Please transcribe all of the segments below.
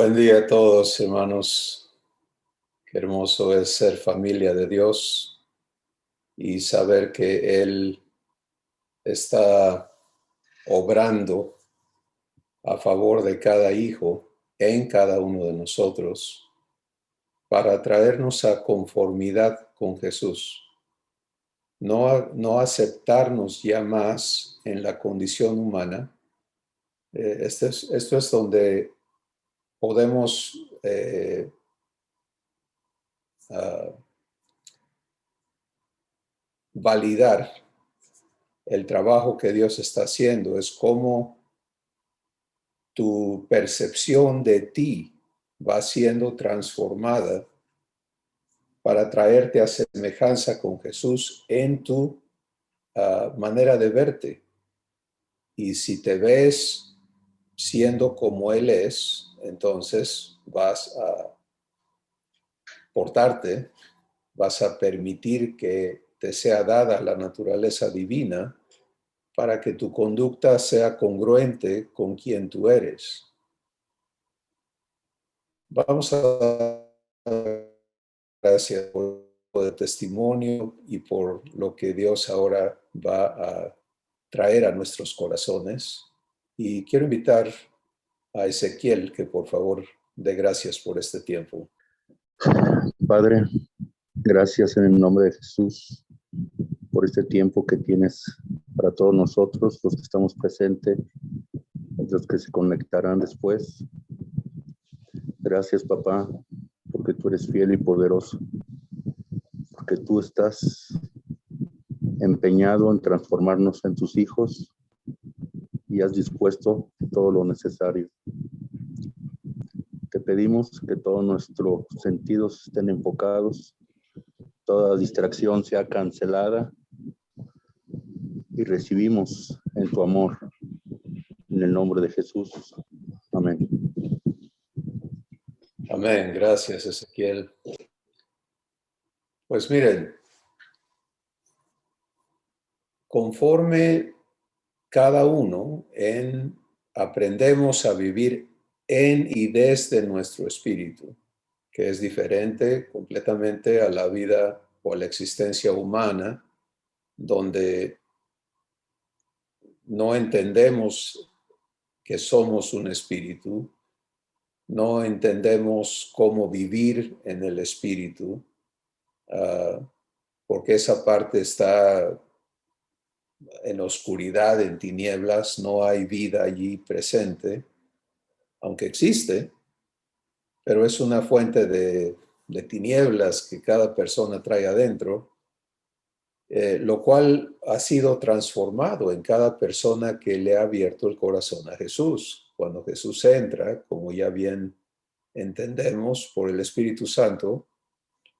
Buen día a todos, hermanos. Qué hermoso es ser familia de Dios y saber que Él está obrando a favor de cada hijo en cada uno de nosotros para traernos a conformidad con Jesús. No aceptarnos ya más en la condición humana. Esto es donde podemos validar el trabajo que Dios está haciendo. Es como tu percepción de ti va siendo transformada para traerte a semejanza con Jesús en tu manera de verte. Y si te ves siendo como Él es, entonces vas a portarte, vas a permitir que te sea dada la naturaleza divina para que tu conducta sea congruente con quien tú eres. Vamos a dar gracias por el testimonio y por lo que Dios ahora va a traer a nuestros corazones. Y quiero invitar a Ezequiel que por favor dé gracias por este tiempo. Padre, gracias en el nombre de Jesús por este tiempo que tienes para todos nosotros, los que estamos presentes, los que se conectarán después. Gracias, papá, porque tú eres fiel y poderoso, porque tú estás empeñado en transformarnos en tus hijos y has dispuesto todo lo necesario. Te pedimos que todos nuestros sentidos estén enfocados, toda distracción sea cancelada y recibimos en tu amor, en el nombre de Jesús. Amén. Amén. Gracias, Ezequiel. Pues miren, conforme cada uno aprendemos a vivir en y desde nuestro espíritu, que es diferente completamente a la vida o a la existencia humana, donde no entendemos que somos un espíritu, no entendemos cómo vivir en el espíritu, porque esa parte está en oscuridad, en tinieblas, no hay vida allí presente, aunque existe, pero es una fuente de tinieblas que cada persona trae adentro, lo cual ha sido transformado en cada persona que le ha abierto el corazón a Jesús. Cuando Jesús entra, como ya bien entendemos por el Espíritu Santo,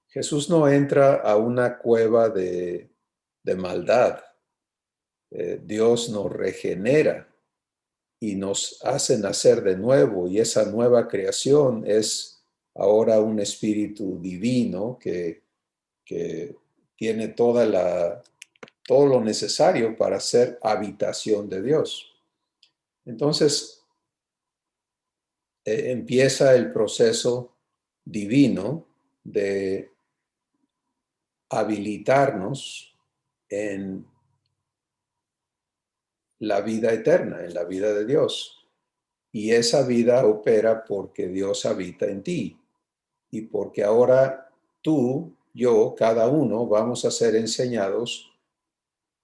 Jesús no entra a una cueva de maldad. Dios nos regenera y nos hace nacer de nuevo, y esa nueva creación es ahora un espíritu divino que tiene todo lo necesario para ser habitación de Dios. Entonces, empieza el proceso divino de habilitarnos en la vida eterna, en la vida de Dios. Y esa vida opera porque Dios habita en ti y porque ahora tú, yo, cada uno vamos a ser enseñados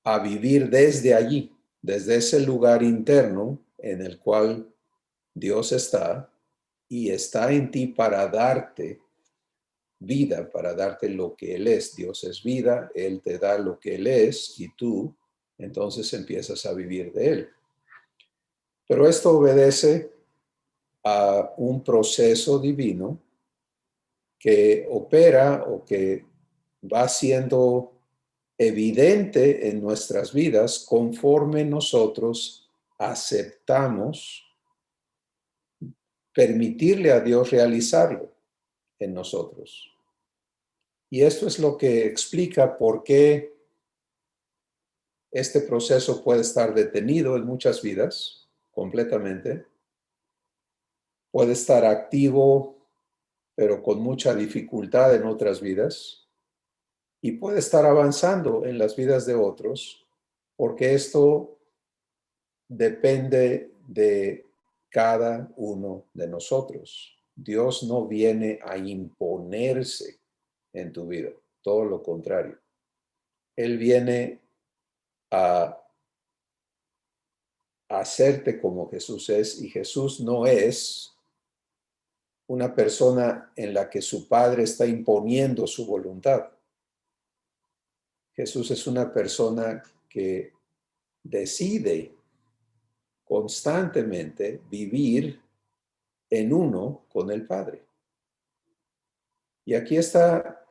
a vivir desde allí, desde ese lugar interno en el cual Dios está y está en ti para darte vida, para darte lo que Él es. Dios es vida, Él te da lo que Él es y tú entonces empiezas a vivir de Él. Pero esto obedece a un proceso divino que opera o que va siendo evidente en nuestras vidas conforme nosotros aceptamos permitirle a Dios realizarlo en nosotros. Y esto es lo que explica por qué este proceso puede estar detenido en muchas vidas completamente, puede estar activo, pero con mucha dificultad en otras vidas, y puede estar avanzando en las vidas de otros, porque esto depende de cada uno de nosotros. Dios no viene a imponerse en tu vida, todo lo contrario. Él viene a hacerte como Jesús es, y Jesús no es una persona en la que su Padre está imponiendo su voluntad. Jesús es una persona que decide constantemente vivir en uno con el Padre. Y aquí está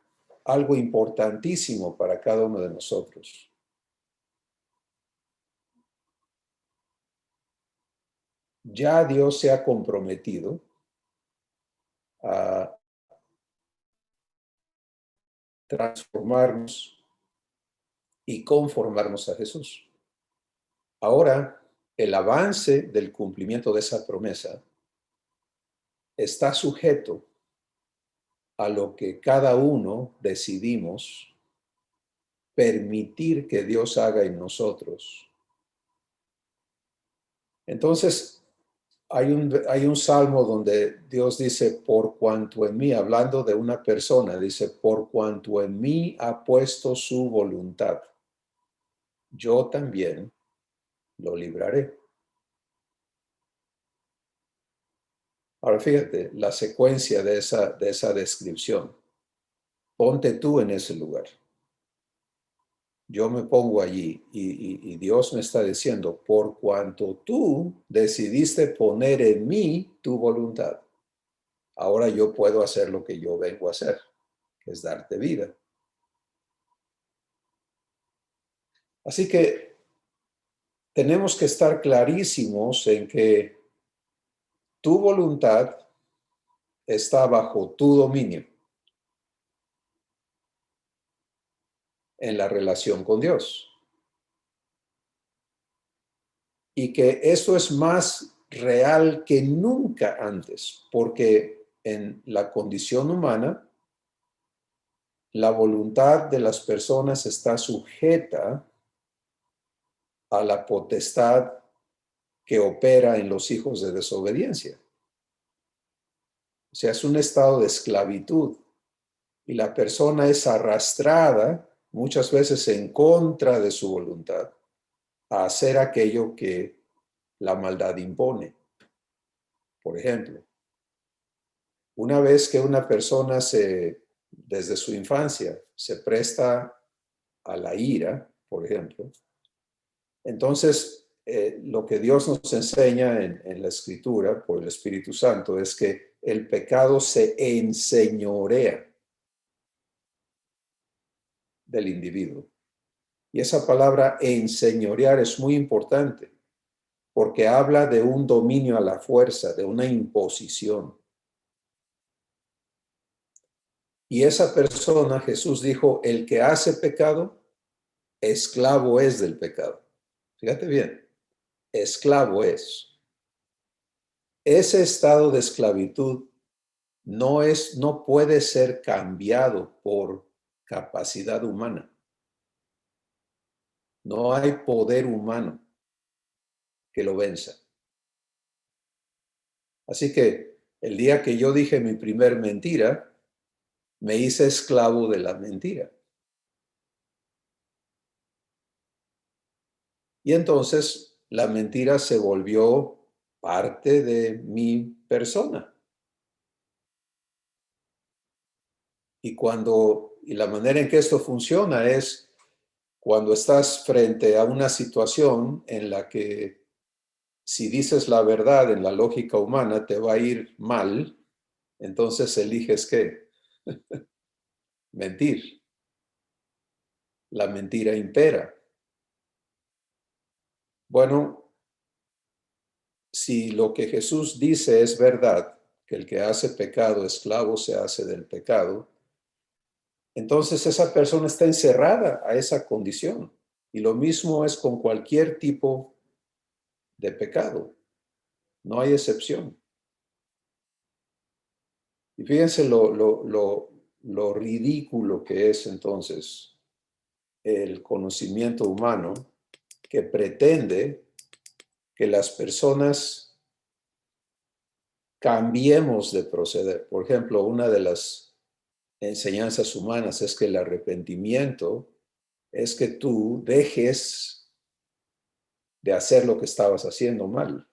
algo importantísimo para cada uno de nosotros. Ya Dios se ha comprometido a transformarnos y conformarnos a Jesús. Ahora, el avance del cumplimiento de esa promesa está sujeto a lo que cada uno decidimos permitir que Dios haga en nosotros. Entonces, hay un salmo donde Dios dice, por cuanto en mí, hablando de una persona, dice, por cuanto en mí ha puesto su voluntad, yo también lo libraré. Ahora fíjate la secuencia de esa descripción. Ponte tú en ese lugar. Yo me pongo allí y Dios me está diciendo, por cuanto tú decidiste poner en mí tu voluntad, ahora yo puedo hacer lo que yo vengo a hacer, que es darte vida. Así que tenemos que estar clarísimos en que tu voluntad está bajo tu dominio en la relación con Dios. Y que eso es más real que nunca antes, porque en la condición humana, la voluntad de las personas está sujeta a la potestad que opera en los hijos de desobediencia. O sea, es un estado de esclavitud y la persona es arrastrada muchas veces en contra de su voluntad a hacer aquello que la maldad impone. Por ejemplo, una vez que una persona desde su infancia se presta a la ira, por ejemplo, entonces lo que Dios nos enseña en la Escritura por el Espíritu Santo es que el pecado se enseñorea del individuo. Y esa palabra enseñorear es muy importante porque habla de un dominio a la fuerza, de una imposición. Y esa persona, Jesús dijo, el que hace pecado, esclavo es del pecado. Fíjate bien, esclavo es. Ese estado de esclavitud no puede ser cambiado por capacidad humana. No hay poder humano que lo venza. Así que el día que yo dije mi primer mentira, me hice esclavo de la mentira. Y entonces la mentira se volvió parte de mi persona. Y la manera en que esto funciona es cuando estás frente a una situación en la que si dices la verdad en la lógica humana te va a ir mal, entonces eliges ¿qué? Mentir. La mentira impera. Bueno, si lo que Jesús dice es verdad, que el que hace pecado, esclavo se hace del pecado, entonces esa persona está encerrada a esa condición. Y lo mismo es con cualquier tipo de pecado. No hay excepción. Y fíjense lo ridículo que es entonces el conocimiento humano que pretende que las personas cambiemos de proceder. Por ejemplo, una de las enseñanzas humanas es que el arrepentimiento es que tú dejes de hacer lo que estabas haciendo mal.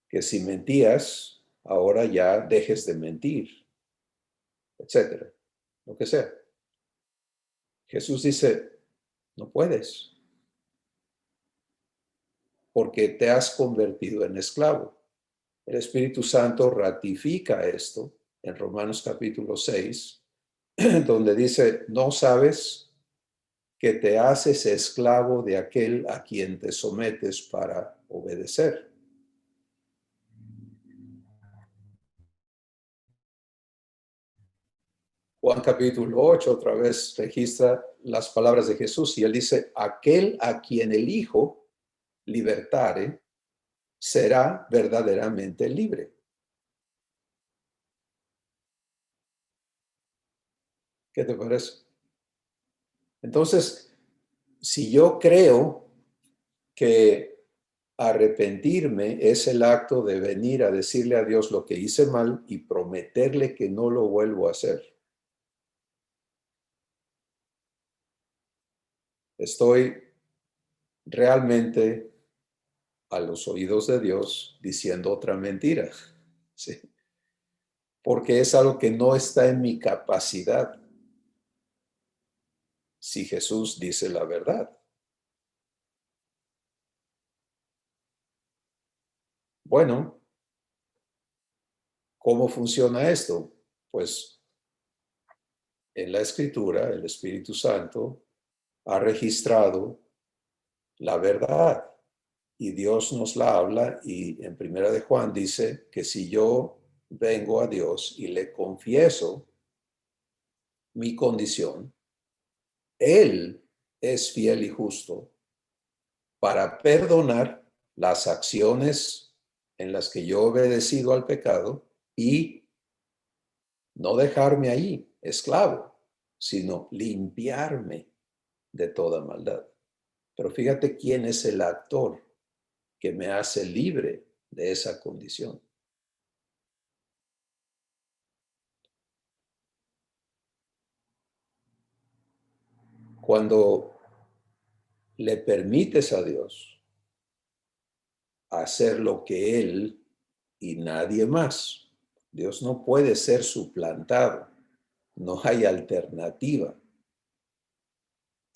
Que si mentías, ahora ya dejes de mentir, etcétera, lo que sea. Jesús dice, no puedes, porque te has convertido en esclavo. El Espíritu Santo ratifica esto en Romanos capítulo 6, donde dice, no sabes que te haces esclavo de aquel a quien te sometes para obedecer. Juan capítulo 8 otra vez registra las palabras de Jesús y él dice, aquel a quien el Hijo libertare será verdaderamente libre. ¿Qué te parece? Entonces, si yo creo que arrepentirme es el acto de venir a decirle a Dios lo que hice mal y prometerle que no lo vuelvo a hacer, estoy realmente a los oídos de Dios diciendo otra mentira, ¿sí? Porque es algo que no está en mi capacidad si Jesús dice la verdad. Bueno, ¿cómo funciona esto? Pues en la Escritura el Espíritu Santo ha registrado la verdad y Dios nos la habla y en Primera de Juan dice que si yo vengo a Dios y le confieso mi condición, Él es fiel y justo para perdonar las acciones en las que yo he obedecido al pecado y no dejarme ahí esclavo, sino limpiarme de toda maldad. Pero fíjate quién es el actor que me hace libre de esa condición. Cuando le permites a Dios hacer lo que Él y nadie más, Dios no puede ser suplantado, no hay alternativa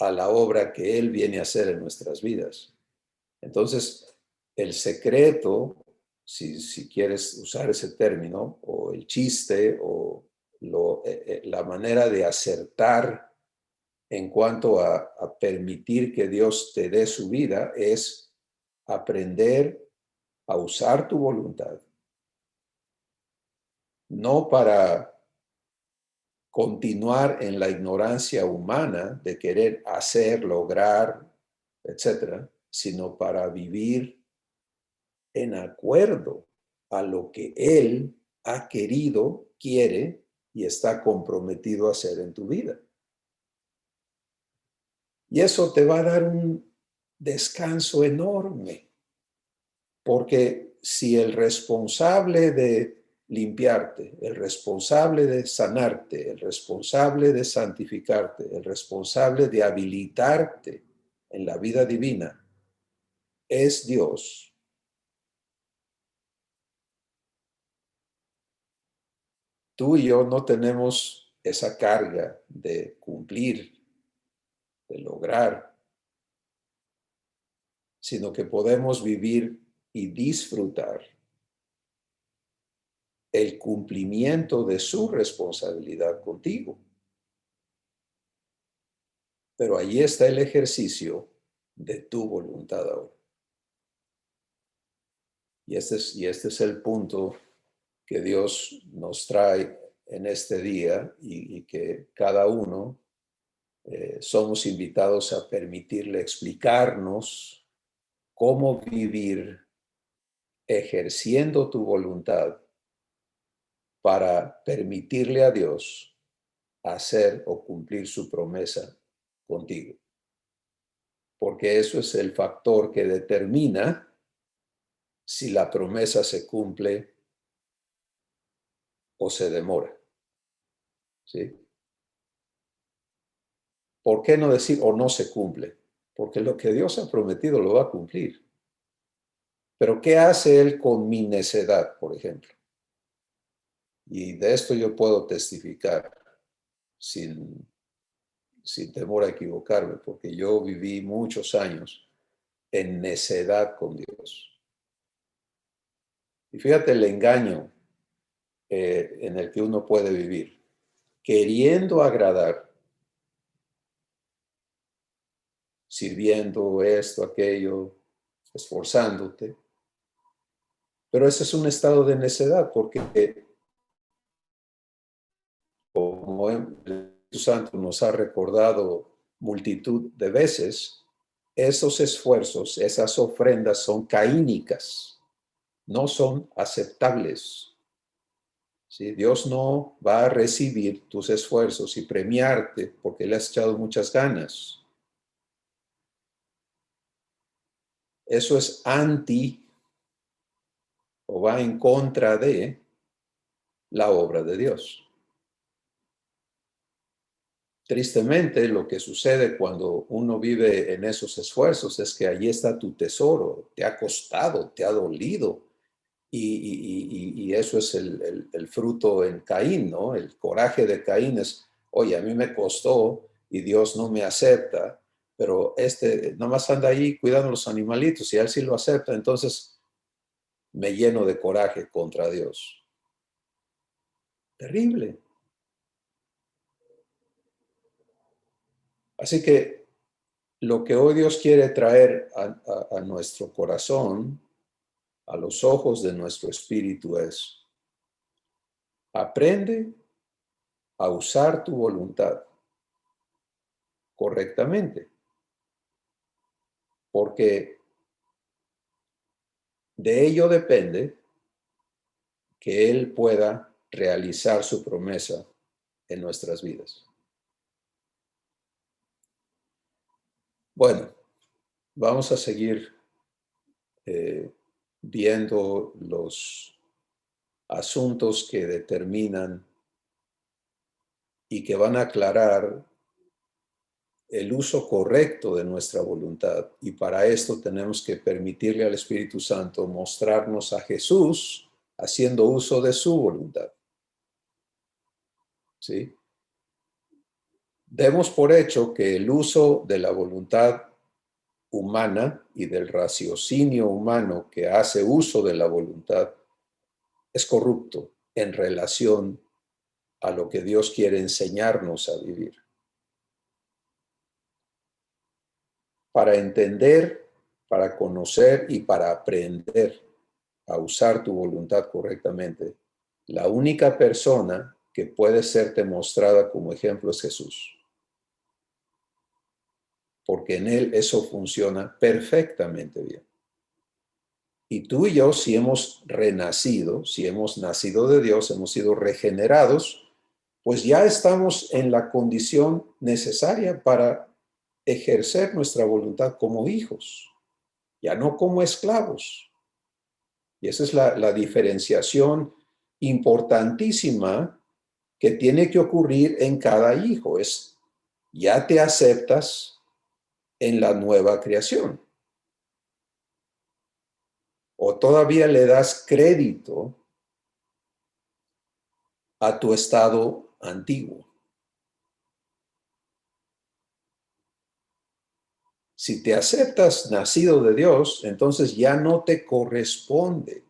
a la obra que Él viene a hacer en nuestras vidas. Entonces, el secreto, si quieres usar ese término, o el chiste, o la manera de acertar en cuanto a permitir que Dios te dé su vida, es aprender a usar tu voluntad, no para continuar en la ignorancia humana de querer hacer, lograr, etcétera, sino para vivir en acuerdo a lo que Él ha querido, quiere y está comprometido a hacer en tu vida. Y eso te va a dar un descanso enorme, porque si el responsable de limpiarte, el responsable de sanarte, el responsable de santificarte, el responsable de habilitarte en la vida divina es Dios, tú y yo no tenemos esa carga de cumplir, de lograr, sino que podemos vivir y disfrutar el cumplimiento de su responsabilidad contigo. Pero allí está el ejercicio de tu voluntad ahora. Y este es el punto que Dios nos trae en este día y que cada uno somos invitados a permitirle explicarnos cómo vivir ejerciendo tu voluntad para permitirle a Dios hacer o cumplir su promesa contigo. Porque eso es el factor que determina si la promesa se cumple o se demora. ¿Sí? ¿Por qué no decir o no se cumple? Porque lo que Dios ha prometido lo va a cumplir. Pero ¿qué hace Él con mi necedad, por ejemplo? Y de esto yo puedo testificar sin temor a equivocarme, porque yo viví muchos años en necedad con Dios. Y fíjate el engaño en el que uno puede vivir, queriendo agradar, sirviendo esto, aquello, esforzándote. Pero ese es un estado de necedad, porque como el Espíritu Santo nos ha recordado multitud de veces, esos esfuerzos, esas ofrendas son caínicas, no son aceptables. ¿Sí? Dios no va a recibir tus esfuerzos y premiarte porque le has echado muchas ganas. Eso es anti o va en contra de la obra de Dios. Tristemente, lo que sucede cuando uno vive en esos esfuerzos es que allí está tu tesoro, te ha costado, te ha dolido, y eso es el fruto en Caín, ¿no? El coraje de Caín es, oye, a mí me costó y Dios no me acepta, pero nomás anda ahí cuidando los animalitos y él sí lo acepta, entonces me lleno de coraje contra Dios. Terrible. Así que lo que hoy Dios quiere traer a nuestro corazón, a los ojos de nuestro espíritu es, aprende a usar tu voluntad correctamente, porque de ello depende que Él pueda realizar su promesa en nuestras vidas. Bueno, vamos a seguir viendo los asuntos que determinan y que van a aclarar el uso correcto de nuestra voluntad. Y para esto tenemos que permitirle al Espíritu Santo mostrarnos a Jesús haciendo uso de su voluntad. ¿Sí? Demos por hecho que el uso de la voluntad humana y del raciocinio humano que hace uso de la voluntad es corrupto en relación a lo que Dios quiere enseñarnos a vivir. Para entender, para conocer y para aprender a usar tu voluntad correctamente, la única persona que puede serte mostrada como ejemplo es Jesús. Porque en Él eso funciona perfectamente bien. Y tú y yo, si hemos renacido, si hemos nacido de Dios, hemos sido regenerados, pues ya estamos en la condición necesaria para ejercer nuestra voluntad como hijos, ya no como esclavos. Y esa es la diferenciación importantísima que tiene que ocurrir en cada hijo. Es, ya te aceptas en la nueva creación. O todavía le das crédito a tu estado antiguo. Si te aceptas nacido de Dios, entonces ya no te corresponde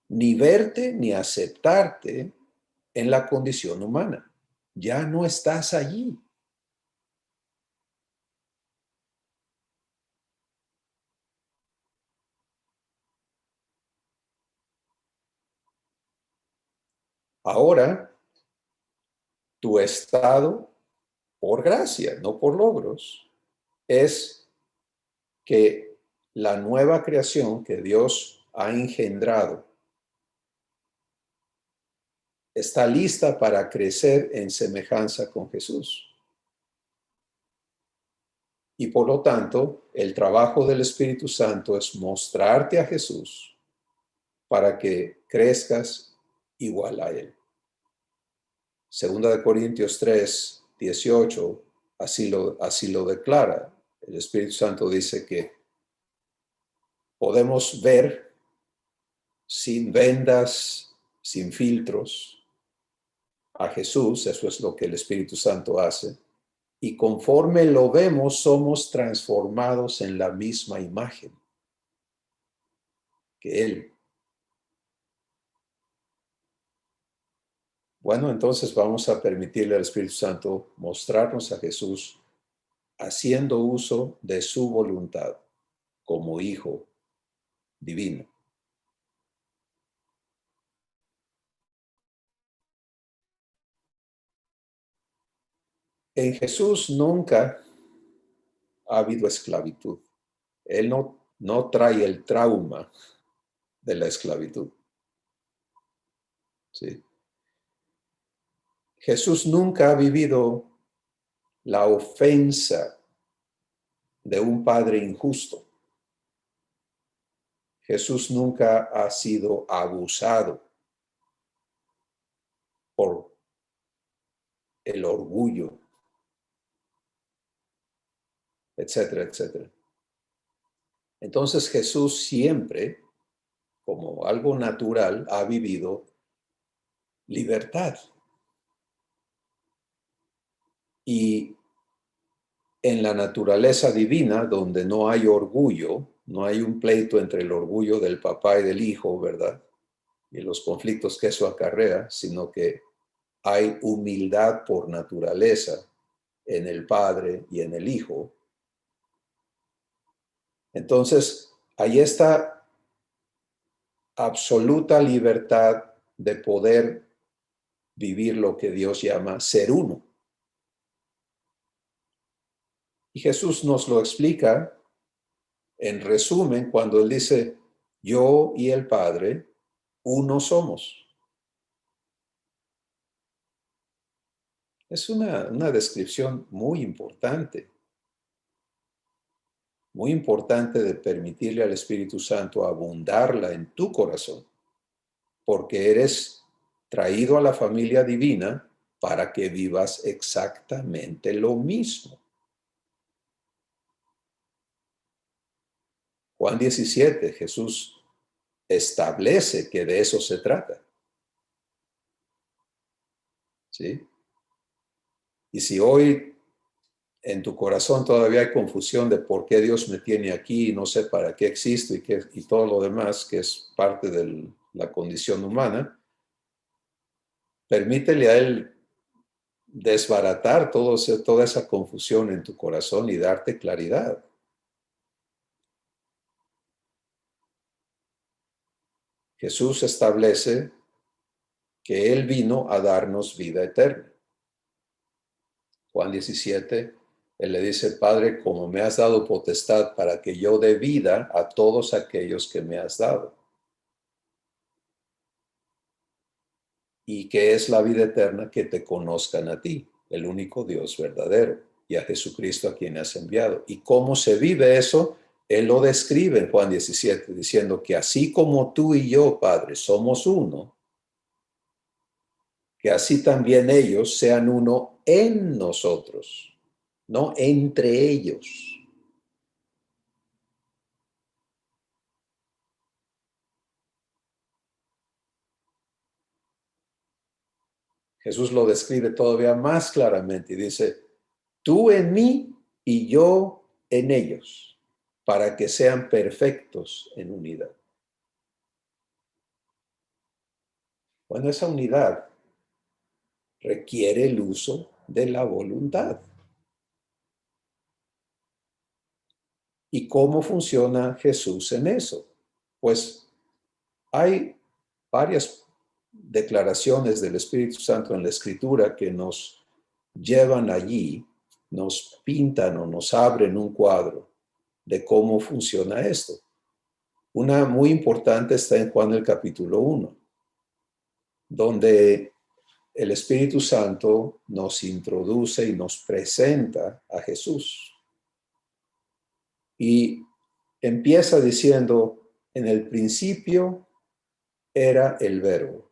ni verte ni aceptarte en la condición humana. Ya no estás allí. Ahora, tu estado, por gracia, no por logros, es que la nueva creación que Dios ha engendrado está lista para crecer en semejanza con Jesús. Y por lo tanto, el trabajo del Espíritu Santo es mostrarte a Jesús para que crezcas igual a Él. Segunda de Corintios 3, 18, así lo declara. El Espíritu Santo dice que podemos ver sin vendas, sin filtros, a Jesús. Eso es lo que el Espíritu Santo hace. Y conforme lo vemos, somos transformados en la misma imagen que Él. Bueno, entonces vamos a permitirle al Espíritu Santo mostrarnos a Jesús haciendo uso de su voluntad como Hijo divino. En Jesús nunca ha habido esclavitud. Él no trae el trauma de la esclavitud. ¿Sí? Jesús nunca ha vivido la ofensa de un padre injusto. Jesús nunca ha sido abusado por el orgullo, etcétera, etcétera. Entonces Jesús siempre, como algo natural, ha vivido libertad. Y en la naturaleza divina, donde no hay orgullo, no hay un pleito entre el orgullo del papá y del hijo, ¿verdad? Y los conflictos que eso acarrea, sino que hay humildad por naturaleza en el Padre y en el Hijo. Entonces, hay esta absoluta libertad de poder vivir lo que Dios llama ser uno. Y Jesús nos lo explica en resumen cuando Él dice, yo y el Padre, uno somos. Es una descripción muy importante de permitirle al Espíritu Santo abundarla en tu corazón, porque eres traído a la familia divina para que vivas exactamente lo mismo. Juan 17, Jesús establece que de eso se trata. ¿Sí? Y si hoy en tu corazón todavía hay confusión de por qué Dios me tiene aquí, no sé para qué existo y todo lo demás, que es parte de la condición humana, permítele a Él desbaratar toda esa confusión en tu corazón y darte claridad. Jesús establece que Él vino a darnos vida eterna. Juan 17, Él le dice, Padre, como me has dado potestad para que yo dé vida a todos aquellos que me has dado. ¿Y qué es la vida eterna? Que te conozcan a ti, el único Dios verdadero, y a Jesucristo a quien has enviado. ¿Y cómo se vive eso? Él lo describe en Juan 17, diciendo que así como tú y yo, Padre, somos uno, que así también ellos sean uno en nosotros, no entre ellos. Jesús lo describe todavía más claramente y dice, tú en mí y yo en ellos, para que sean perfectos en unidad. Bueno, esa unidad requiere el uso de la voluntad. ¿Y cómo funciona Jesús en eso? Pues hay varias declaraciones del Espíritu Santo en la Escritura que nos llevan allí, nos pintan o nos abren un cuadro de cómo funciona esto. Una muy importante está en Juan el capítulo 1, donde el Espíritu Santo nos introduce y nos presenta a Jesús. Y empieza diciendo, en el principio era el Verbo.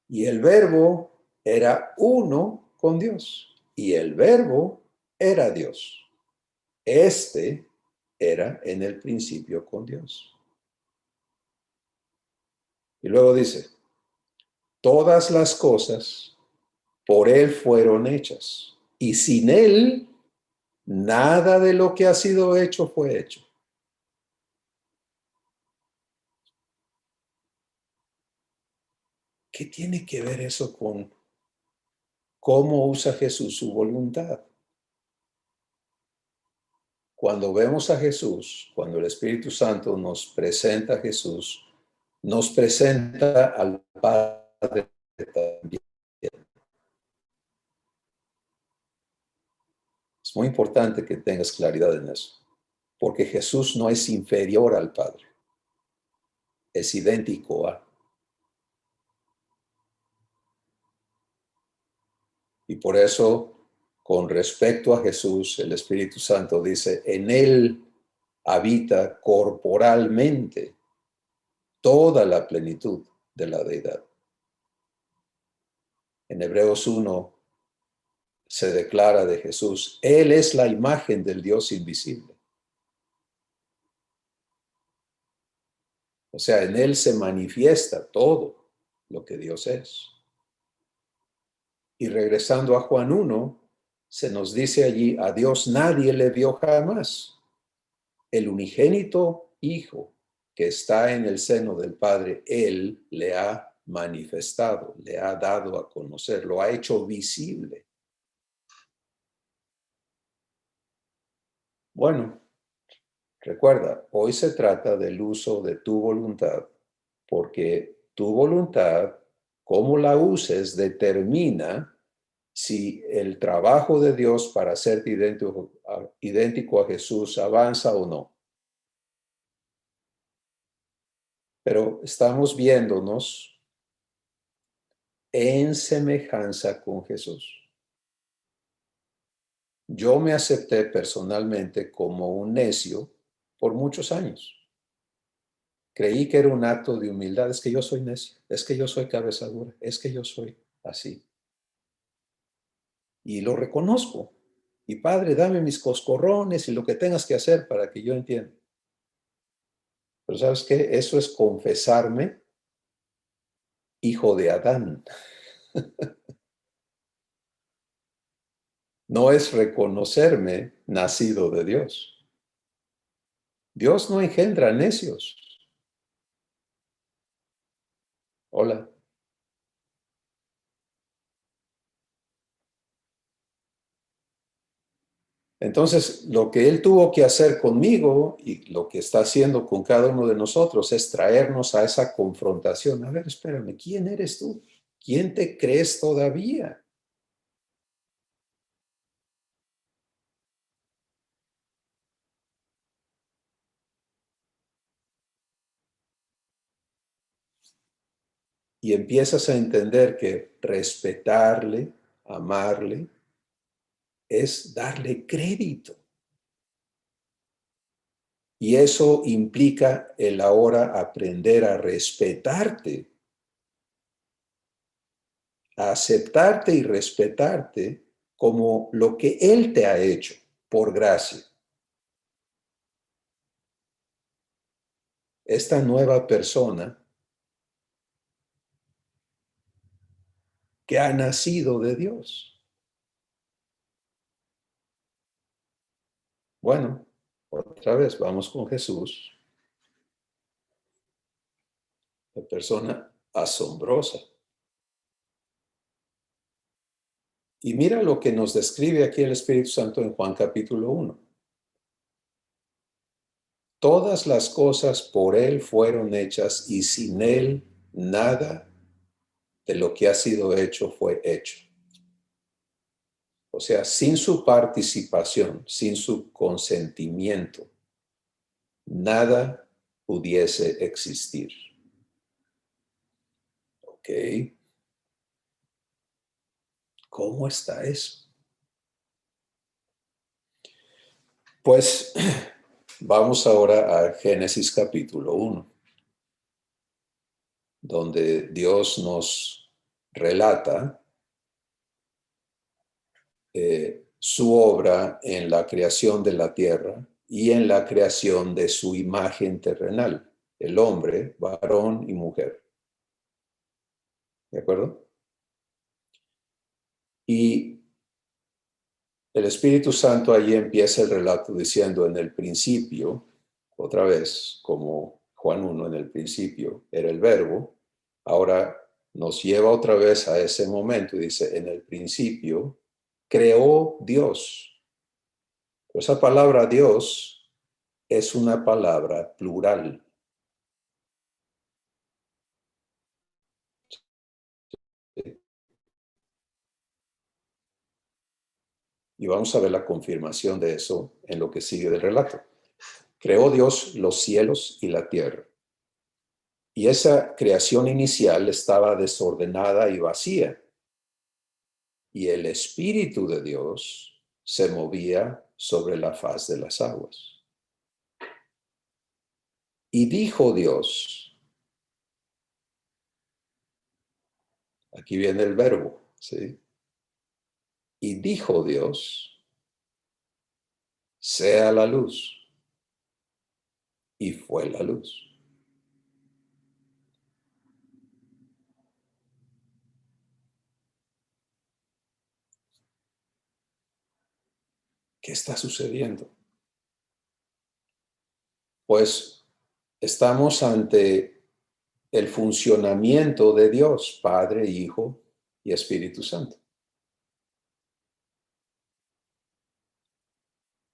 Y el Verbo era uno con Dios. Y el Verbo era Dios. Este era en el principio con Dios. Y luego dice, todas las cosas por Él fueron hechas. Y sin Él, nada de lo que ha sido hecho fue hecho. ¿Qué tiene que ver eso con cómo usa Jesús su voluntad? Cuando vemos a Jesús, cuando el Espíritu Santo nos presenta a Jesús, nos presenta al Padre también. Es muy importante que tengas claridad en eso, porque Jesús no es inferior al Padre, es idéntico a. Y por eso, con respecto a Jesús, el Espíritu Santo dice, en Él habita corporalmente toda la plenitud de la deidad. En Hebreos 1 se declara de Jesús, Él es la imagen del Dios invisible. O sea, en Él se manifiesta todo lo que Dios es. Y regresando a Juan 1, se nos dice allí, a Dios nadie le vio jamás. El unigénito Hijo que está en el seno del Padre, Él le ha manifestado, le ha dado a conocer, lo ha hecho visible. Bueno, recuerda, hoy se trata del uso de tu voluntad, porque tu voluntad, cómo la uses, determina si el trabajo de Dios para hacerte idéntico a Jesús avanza o no. Pero estamos viéndonos en semejanza con Jesús. Yo me acepté personalmente como un necio por muchos años. Creí que era un acto de humildad. Es que yo soy necio, es que yo soy cabeza dura, es que yo soy así. Y lo reconozco. Y Padre, dame mis coscorrones y lo que tengas que hacer para que yo entienda. Pero ¿sabes qué? Eso es confesarme hijo de Adán. No es reconocerme nacido de Dios. Dios no engendra necios. Hola. Entonces, lo que Él tuvo que hacer conmigo y lo que está haciendo con cada uno de nosotros es traernos a esa confrontación. A ver, espérame, ¿quién eres tú? ¿Quién te crees todavía? Y empiezas a entender que respetarle, amarle, es darle crédito. Y eso implica el ahora aprender a respetarte, a aceptarte y respetarte como lo que Él te ha hecho por gracia. Esta nueva persona que ha nacido de Dios. Bueno, otra vez vamos con Jesús, la persona asombrosa. Y mira lo que nos describe aquí el Espíritu Santo en Juan capítulo 1. Todas las cosas por Él fueron hechas y sin Él nada de lo que ha sido hecho fue hecho. O sea, sin su participación, sin su consentimiento, nada pudiese existir. ¿Ok? ¿Cómo está eso? Pues vamos ahora a Génesis capítulo 1, donde Dios nos relata su obra en la creación de la tierra y en la creación de su imagen terrenal, el hombre, varón y mujer. ¿De acuerdo? Y el Espíritu Santo allí empieza el relato diciendo en el principio, otra vez, como Juan 1, en el principio era el verbo, ahora nos lleva otra vez a ese momento y dice, en el principio creó Dios. Esa palabra Dios es una palabra plural. Y vamos a ver la confirmación de eso en lo que sigue del relato. Creó Dios los cielos y la tierra. Y esa creación inicial estaba desordenada y vacía. Y el Espíritu de Dios se movía sobre la faz de las aguas. Y dijo Dios, aquí viene el verbo, ¿sí? Y dijo Dios, sea la luz. Y fue la luz. ¿Qué está sucediendo? Pues estamos ante el funcionamiento de Dios, Padre, Hijo y Espíritu Santo.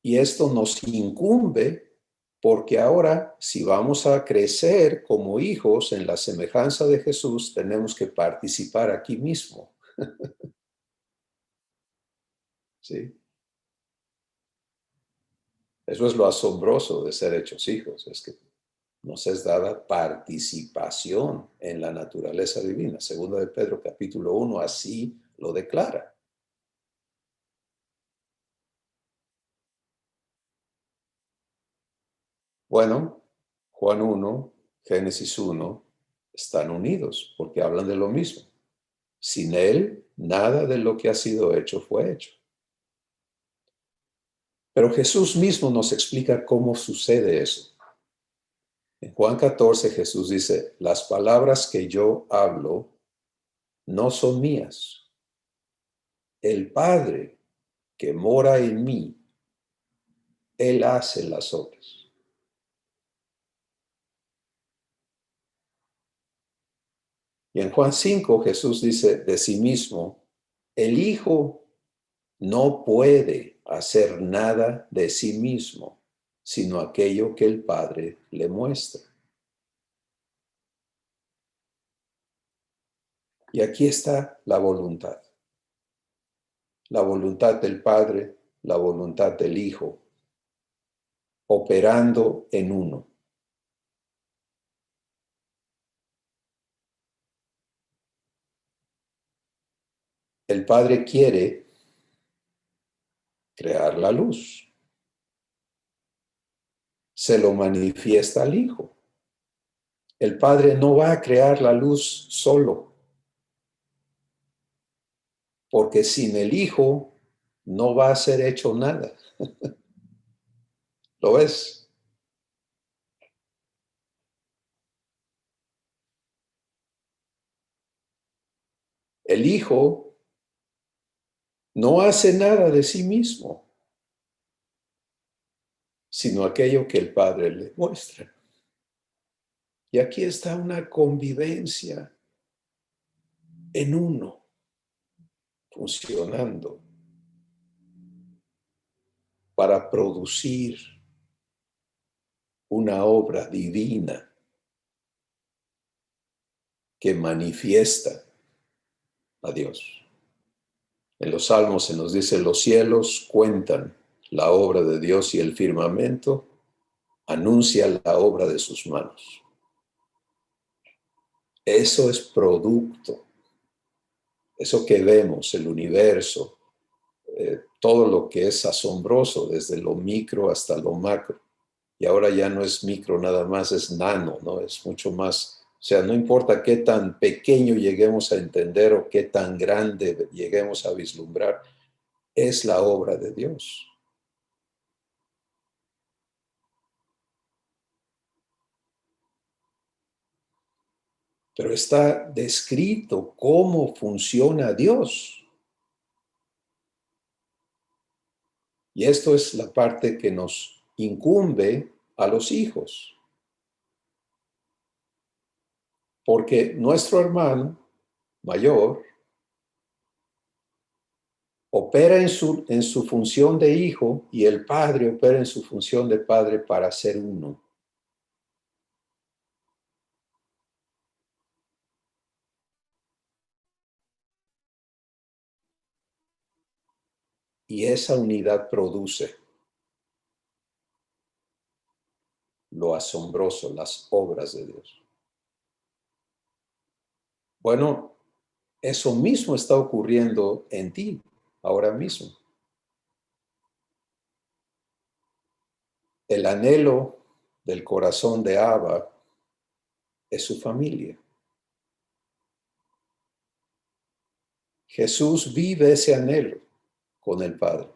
Y esto nos incumbe porque ahora, si vamos a crecer como hijos en la semejanza de Jesús, tenemos que participar aquí mismo. ¿Sí? Eso es lo asombroso de ser hechos hijos, es que nos es dada participación en la naturaleza divina. Segundo de Pedro capítulo 1 así lo declara. Bueno, Juan 1, Génesis 1, están unidos porque hablan de lo mismo. Sin Él, nada de lo que ha sido hecho fue hecho. Pero Jesús mismo nos explica cómo sucede eso. En Juan 14, Jesús dice, las palabras que yo hablo no son mías. El Padre que mora en mí, Él hace las obras. Y en Juan 5, Jesús dice de sí mismo, el Hijo no puede hacer nada de sí mismo, sino aquello que el Padre le muestra. Y aquí está la voluntad. La voluntad del Padre, la voluntad del Hijo, operando en uno. El Padre quiere crear la luz. Se lo manifiesta al Hijo. El Padre no va a crear la luz solo, porque sin el Hijo no va a ser hecho nada. ¿Lo ves? El Hijo no hace nada de sí mismo, sino aquello que el Padre le muestra. Y aquí está una convivencia en uno, funcionando para producir una obra divina que manifiesta a Dios. En los Salmos se nos dice, los cielos cuentan la obra de Dios y el firmamento anuncia la obra de sus manos. Eso es producto. Eso que vemos, el universo, todo lo que es asombroso, desde lo micro hasta lo macro. Y ahora ya no es micro nada más, es nano, ¿no? Es mucho más. O sea, no importa qué tan pequeño lleguemos a entender o qué tan grande lleguemos a vislumbrar, es la obra de Dios. Pero está descrito cómo funciona Dios. Y esto es la parte que nos incumbe a los hijos. Porque nuestro hermano mayor opera en su función de hijo y el padre opera en su función de padre para ser uno. Y esa unidad produce lo asombroso, las obras de Dios. Bueno, eso mismo está ocurriendo en ti ahora mismo. El anhelo del corazón de Abba es su familia. Jesús vive ese anhelo con el Padre.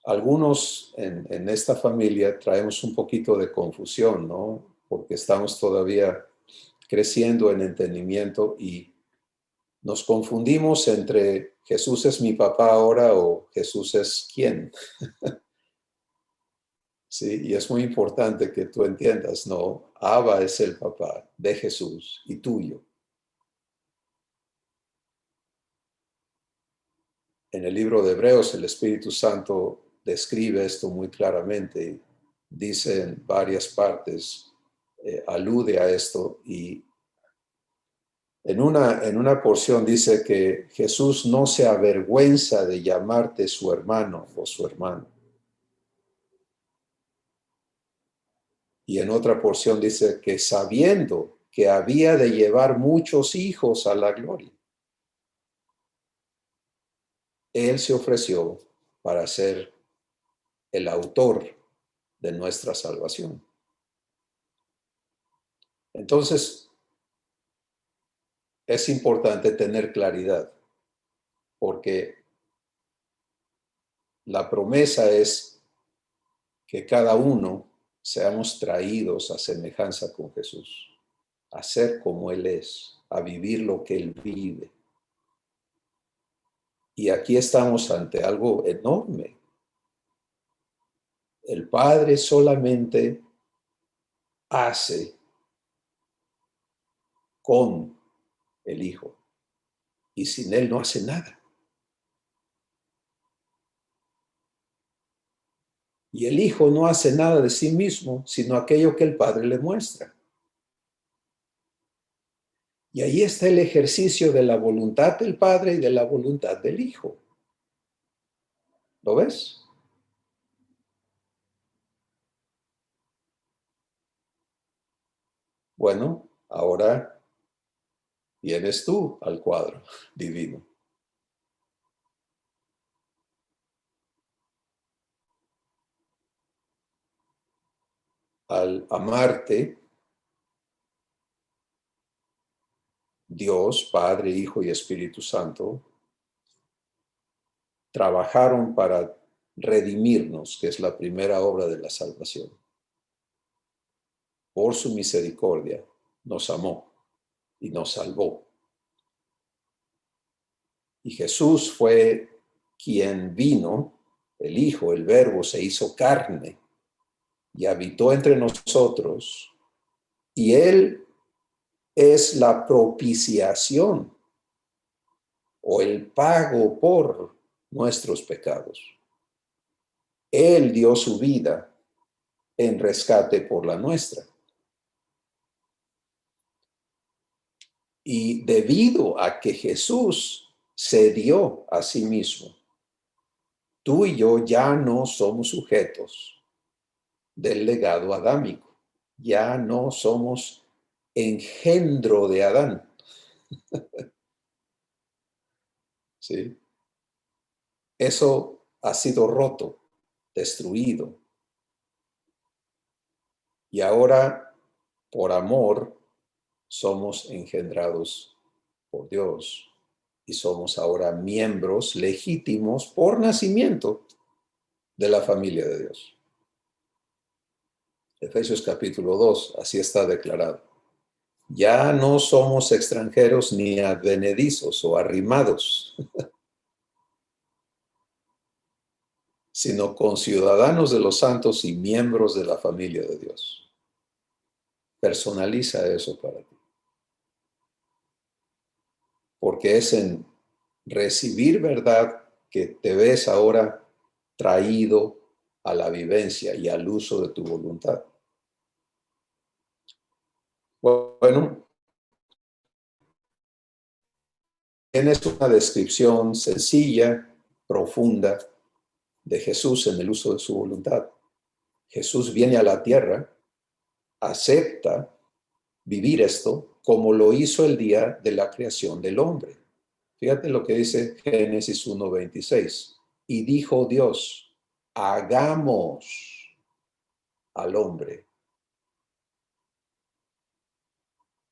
Algunos en esta familia traemos un poquito de confusión, ¿no? Porque estamos todavía creciendo en entendimiento y nos confundimos entre Jesús es mi papá ahora o Jesús es quién. Sí, y es muy importante que tú entiendas, ¿no? Abba es el papá de Jesús y tuyo. En el libro de Hebreos, el Espíritu Santo describe esto muy claramente. Dice en varias partes, alude a esto y en una porción dice que Jesús no se avergüenza de llamarte su hermano o su hermano. Y en otra porción dice que sabiendo que había de llevar muchos hijos a la gloria, Él se ofreció para ser el autor de nuestra salvación. Entonces, es importante tener claridad, porque la promesa es que cada uno seamos traídos a semejanza con Jesús, a ser como Él es, a vivir lo que Él vive. Y aquí estamos ante algo enorme. El Padre solamente hace con el Hijo y sin Él no hace nada. Y el Hijo no hace nada de sí mismo, sino aquello que el Padre le muestra. Y ahí está el ejercicio de la voluntad del Padre y de la voluntad del Hijo. ¿Lo ves? Bueno, ahora vienes tú al cuadro divino. Al amarte, Dios, Padre, Hijo y Espíritu Santo, trabajaron para redimirnos, que es la primera obra de la salvación. Por su misericordia nos amó y nos salvó. Y Jesús fue quien vino, el Hijo, el Verbo, se hizo carne y habitó entre nosotros. Y Él es la propiciación o el pago por nuestros pecados. Él dio su vida en rescate por la nuestra. Y debido a que Jesús se dio a sí mismo, tú y yo ya no somos sujetos del legado adámico. Ya no somos engendro de Adán. ¿Sí? Eso ha sido roto, destruido. Y ahora, por amor, somos engendrados por Dios. Y somos ahora miembros legítimos por nacimiento de la familia de Dios. Efesios capítulo 2, así está declarado. Ya no somos extranjeros ni advenedizos o arrimados, sino conciudadanos de los santos y miembros de la familia de Dios. Personaliza eso para ti. Porque es en recibir verdad que te ves ahora traído a la vivencia y al uso de tu voluntad. Bueno, tienes una descripción sencilla, profunda, de Jesús en el uso de su voluntad. Jesús viene a la tierra, acepta vivir esto como lo hizo el día de la creación del hombre. Fíjate lo que dice Génesis 1:26. Y dijo Dios, hagamos al hombre.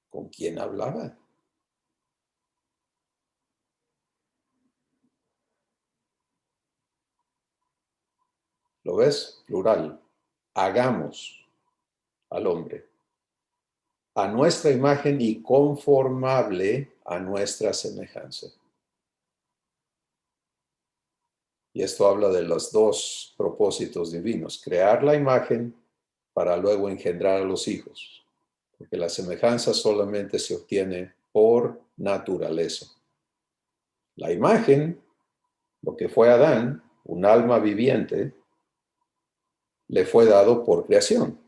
¿Con quién hablaba? ¿Lo ves? Plural. Hagamos al hombre a nuestra imagen y conformable a nuestra semejanza. Y esto habla de los dos propósitos divinos, crear la imagen para luego engendrar a los hijos, porque la semejanza solamente se obtiene por naturaleza. La imagen, lo que fue Adán, un alma viviente, le fue dado por creación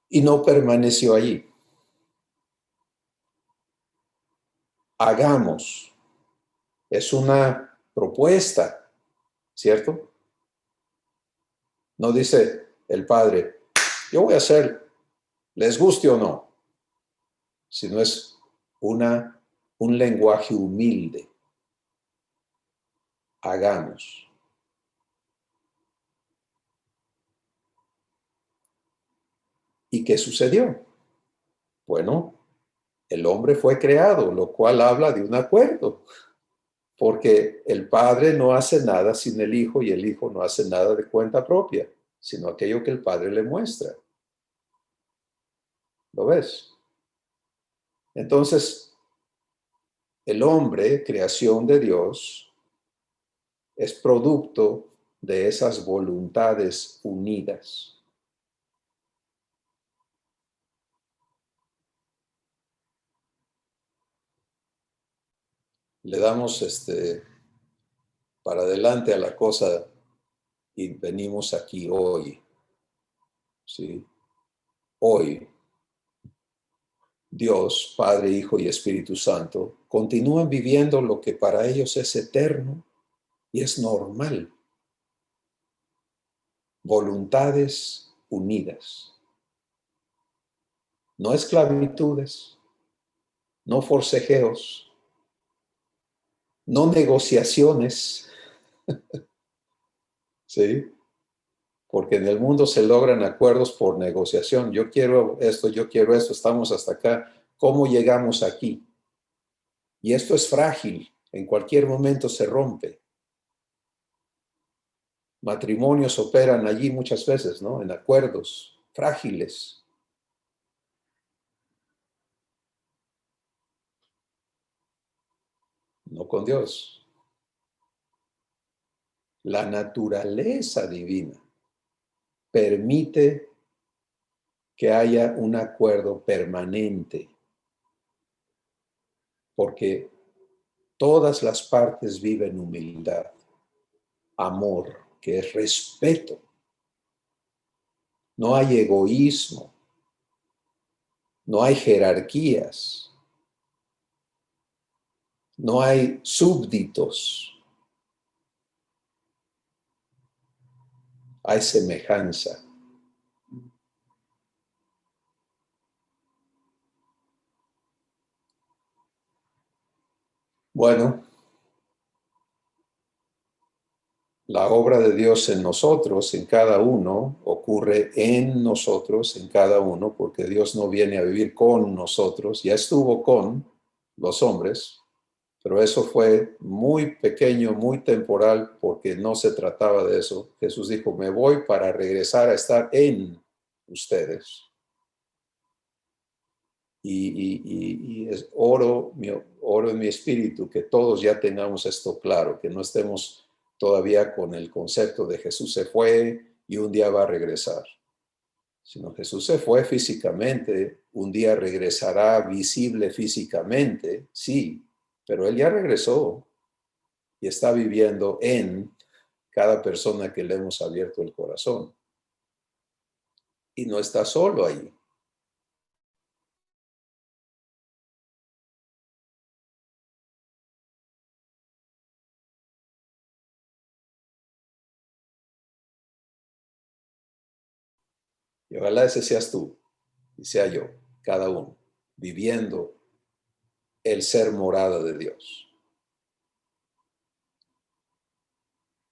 y no permaneció allí. Hagamos, es una propuesta, ¿cierto? No dice el Padre, yo voy a hacer, les guste o no, sino es un lenguaje humilde. Hagamos. ¿Y qué sucedió? Bueno, el hombre fue creado, lo cual habla de un acuerdo, porque el Padre no hace nada sin el Hijo y el Hijo no hace nada de cuenta propia, sino aquello que el Padre le muestra. ¿Lo ves? Entonces, el hombre, creación de Dios, es producto de esas voluntades unidas. Le damos para adelante a la cosa y venimos aquí hoy. ¿Sí? Hoy, Dios, Padre, Hijo y Espíritu Santo, continúan viviendo lo que para ellos es eterno y es normal. Voluntades unidas. No esclavitudes, no forcejeos, no negociaciones, ¿sí? Porque en el mundo se logran acuerdos por negociación. Yo quiero esto, estamos hasta acá. ¿Cómo llegamos aquí? Y esto es frágil, en cualquier momento se rompe. Matrimonios operan allí muchas veces, ¿no? En acuerdos frágiles. No con Dios. La naturaleza divina permite que haya un acuerdo permanente, porque todas las partes viven humildad, amor, que es respeto. No hay egoísmo, No hay jerarquías. No hay súbditos. Hay semejanza. Bueno, la obra de Dios en nosotros, en cada uno, ocurre en nosotros, en cada uno, porque Dios no viene a vivir con nosotros, ya estuvo con los hombres, pero eso fue muy pequeño, muy temporal, porque no se trataba de eso. Jesús dijo, me voy para regresar a estar en ustedes. Y oro en mi espíritu que todos ya tengamos esto claro, que no estemos todavía con el concepto de Jesús se fue y un día va a regresar, sino Jesús se fue físicamente, un día regresará visible físicamente, sí, pero Él ya regresó y está viviendo en cada persona que le hemos abierto el corazón. Y no está solo ahí. Y ojalá ese seas tú y sea yo, cada uno, viviendo el ser morada de Dios.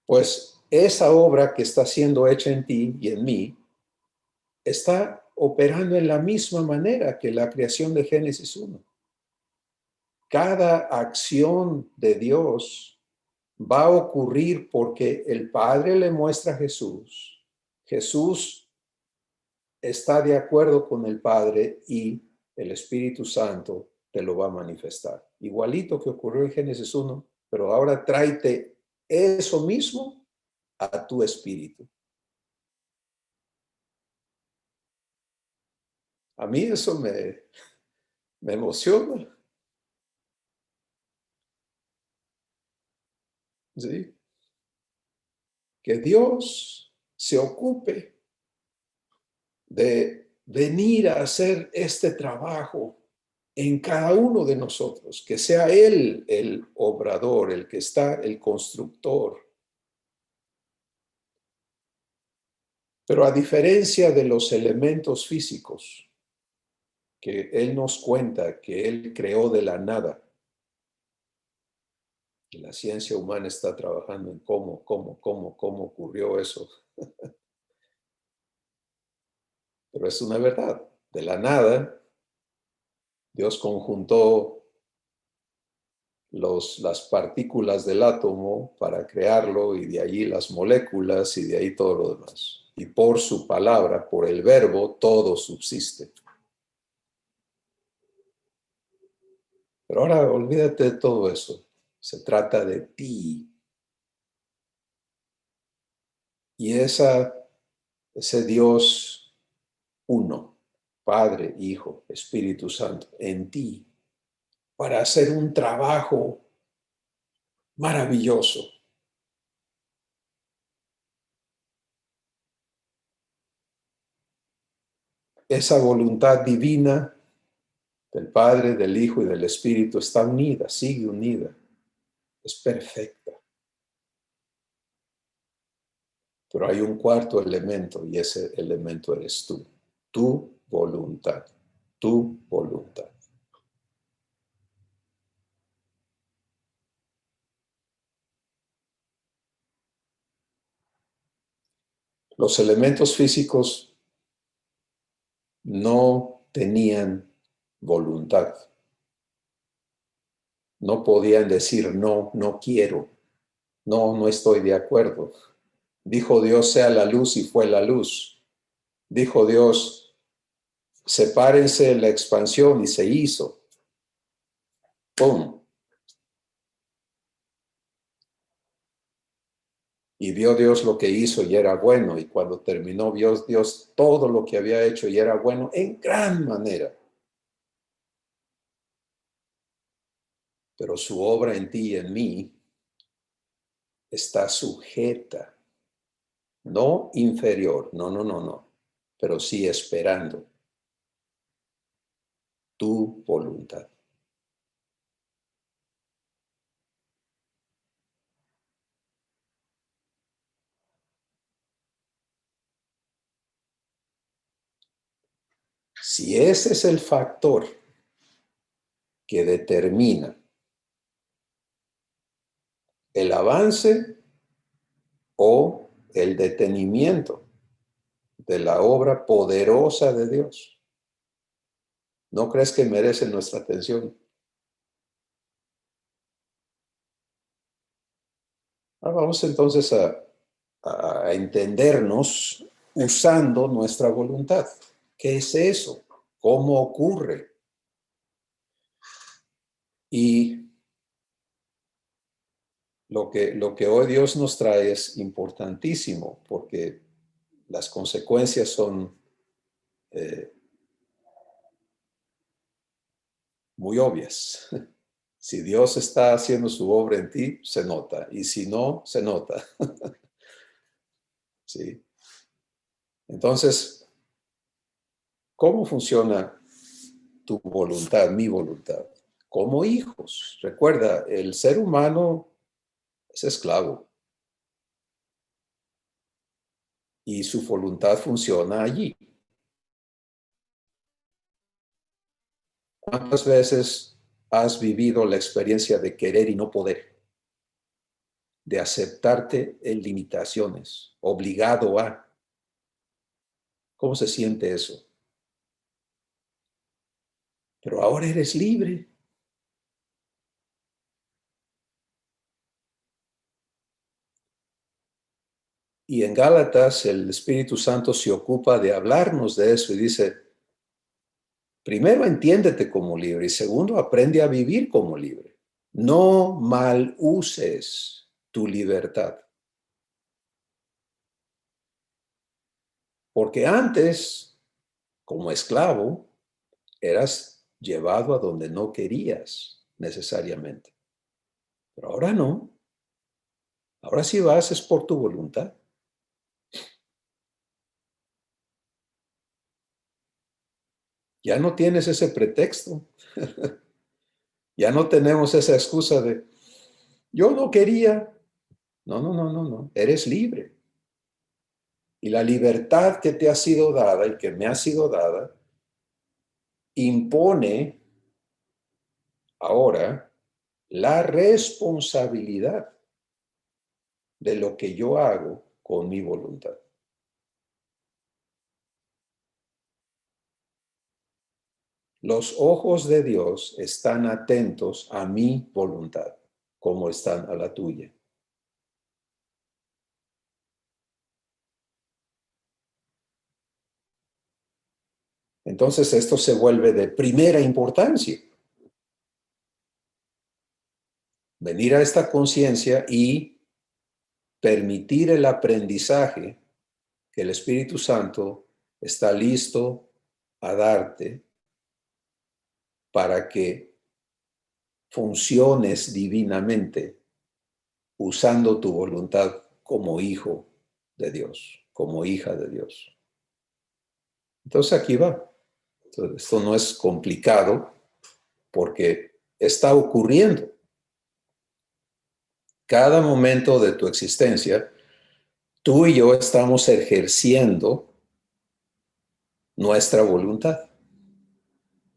Pues esa obra que está siendo hecha en ti y en mí está operando en la misma manera que la creación de Génesis 1. Cada acción de Dios va a ocurrir porque el Padre le muestra a Jesús. Jesús está de acuerdo con el Padre y el Espíritu Santo te lo va a manifestar. Igualito que ocurrió en Génesis 1, pero ahora tráete eso mismo a tu espíritu. A mí eso me emociona. ¿Sí? Que Dios se ocupe de venir a hacer este trabajo en cada uno de nosotros, que sea Él el obrador, el que está, el constructor. Pero a diferencia de los elementos físicos, que Él nos cuenta que Él creó de la nada, y la ciencia humana está trabajando en cómo ocurrió eso. Pero es una verdad. De la nada, Dios conjuntó las partículas del átomo para crearlo y de allí las moléculas y de ahí todo lo demás. Y por su palabra, por el verbo, todo subsiste. Pero ahora olvídate de todo eso. Se trata de ti. Y ese Dios uno, Padre, Hijo, Espíritu Santo, en ti, para hacer un trabajo maravilloso. Esa voluntad divina del Padre, del Hijo y del Espíritu está unida, sigue unida, es perfecta. Pero hay un cuarto elemento y ese elemento eres tú, tu voluntad, tu voluntad. Los elementos físicos no tenían voluntad. No podían decir no, no quiero, no, no estoy de acuerdo. Dijo Dios, sea la luz y fue la luz. Dijo Dios, sepárense la expansión y se hizo. ¡Pum! Y vio Dios lo que hizo y era bueno. Y cuando terminó, vio Dios todo lo que había hecho y era bueno en gran manera. Pero su obra en ti y en mí está sujeta, no inferior, no, pero sí esperando. tu voluntad. Si ese es el factor que determina el avance o el detenimiento de la obra poderosa de Dios, ¿no crees que merece nuestra atención? Ahora vamos entonces a entendernos usando nuestra voluntad. ¿Qué es eso? ¿Cómo ocurre? Y lo que hoy Dios nos trae es importantísimo porque las consecuencias son muy obvias. Si Dios está haciendo su obra en ti, se nota. Y si no, se nota. ¿Sí? Entonces, ¿cómo funciona tu voluntad, mi voluntad? Como hijos. Recuerda, el ser humano es esclavo y su voluntad funciona allí. ¿Cuántas veces has vivido la experiencia de querer y no poder? De aceptarte en limitaciones, obligado a. ¿Cómo se siente eso? Pero ahora eres libre. Y en Gálatas el Espíritu Santo se ocupa de hablarnos de eso y dice, primero entiéndete como libre y segundo aprende a vivir como libre. No mal uses tu libertad. Porque antes, como esclavo, eras llevado a donde no querías necesariamente. Pero ahora no. Ahora sí vas es por tu voluntad. Ya no tienes ese pretexto. Ya no tenemos esa excusa de, yo no quería. No, no, no, no, no. Eres libre. Y la libertad que te ha sido dada y que me ha sido dada impone ahora la responsabilidad de lo que yo hago con mi voluntad. Los ojos de Dios están atentos a mi voluntad, como están a la tuya. Entonces esto se vuelve de primera importancia. Venir a esta conciencia y permitir el aprendizaje que el Espíritu Santo está listo a darte para que funciones divinamente usando tu voluntad como hijo de Dios, como hija de Dios. Entonces aquí va. Entonces, esto no es complicado porque está ocurriendo. Cada momento de tu existencia, tú y yo estamos ejerciendo nuestra voluntad.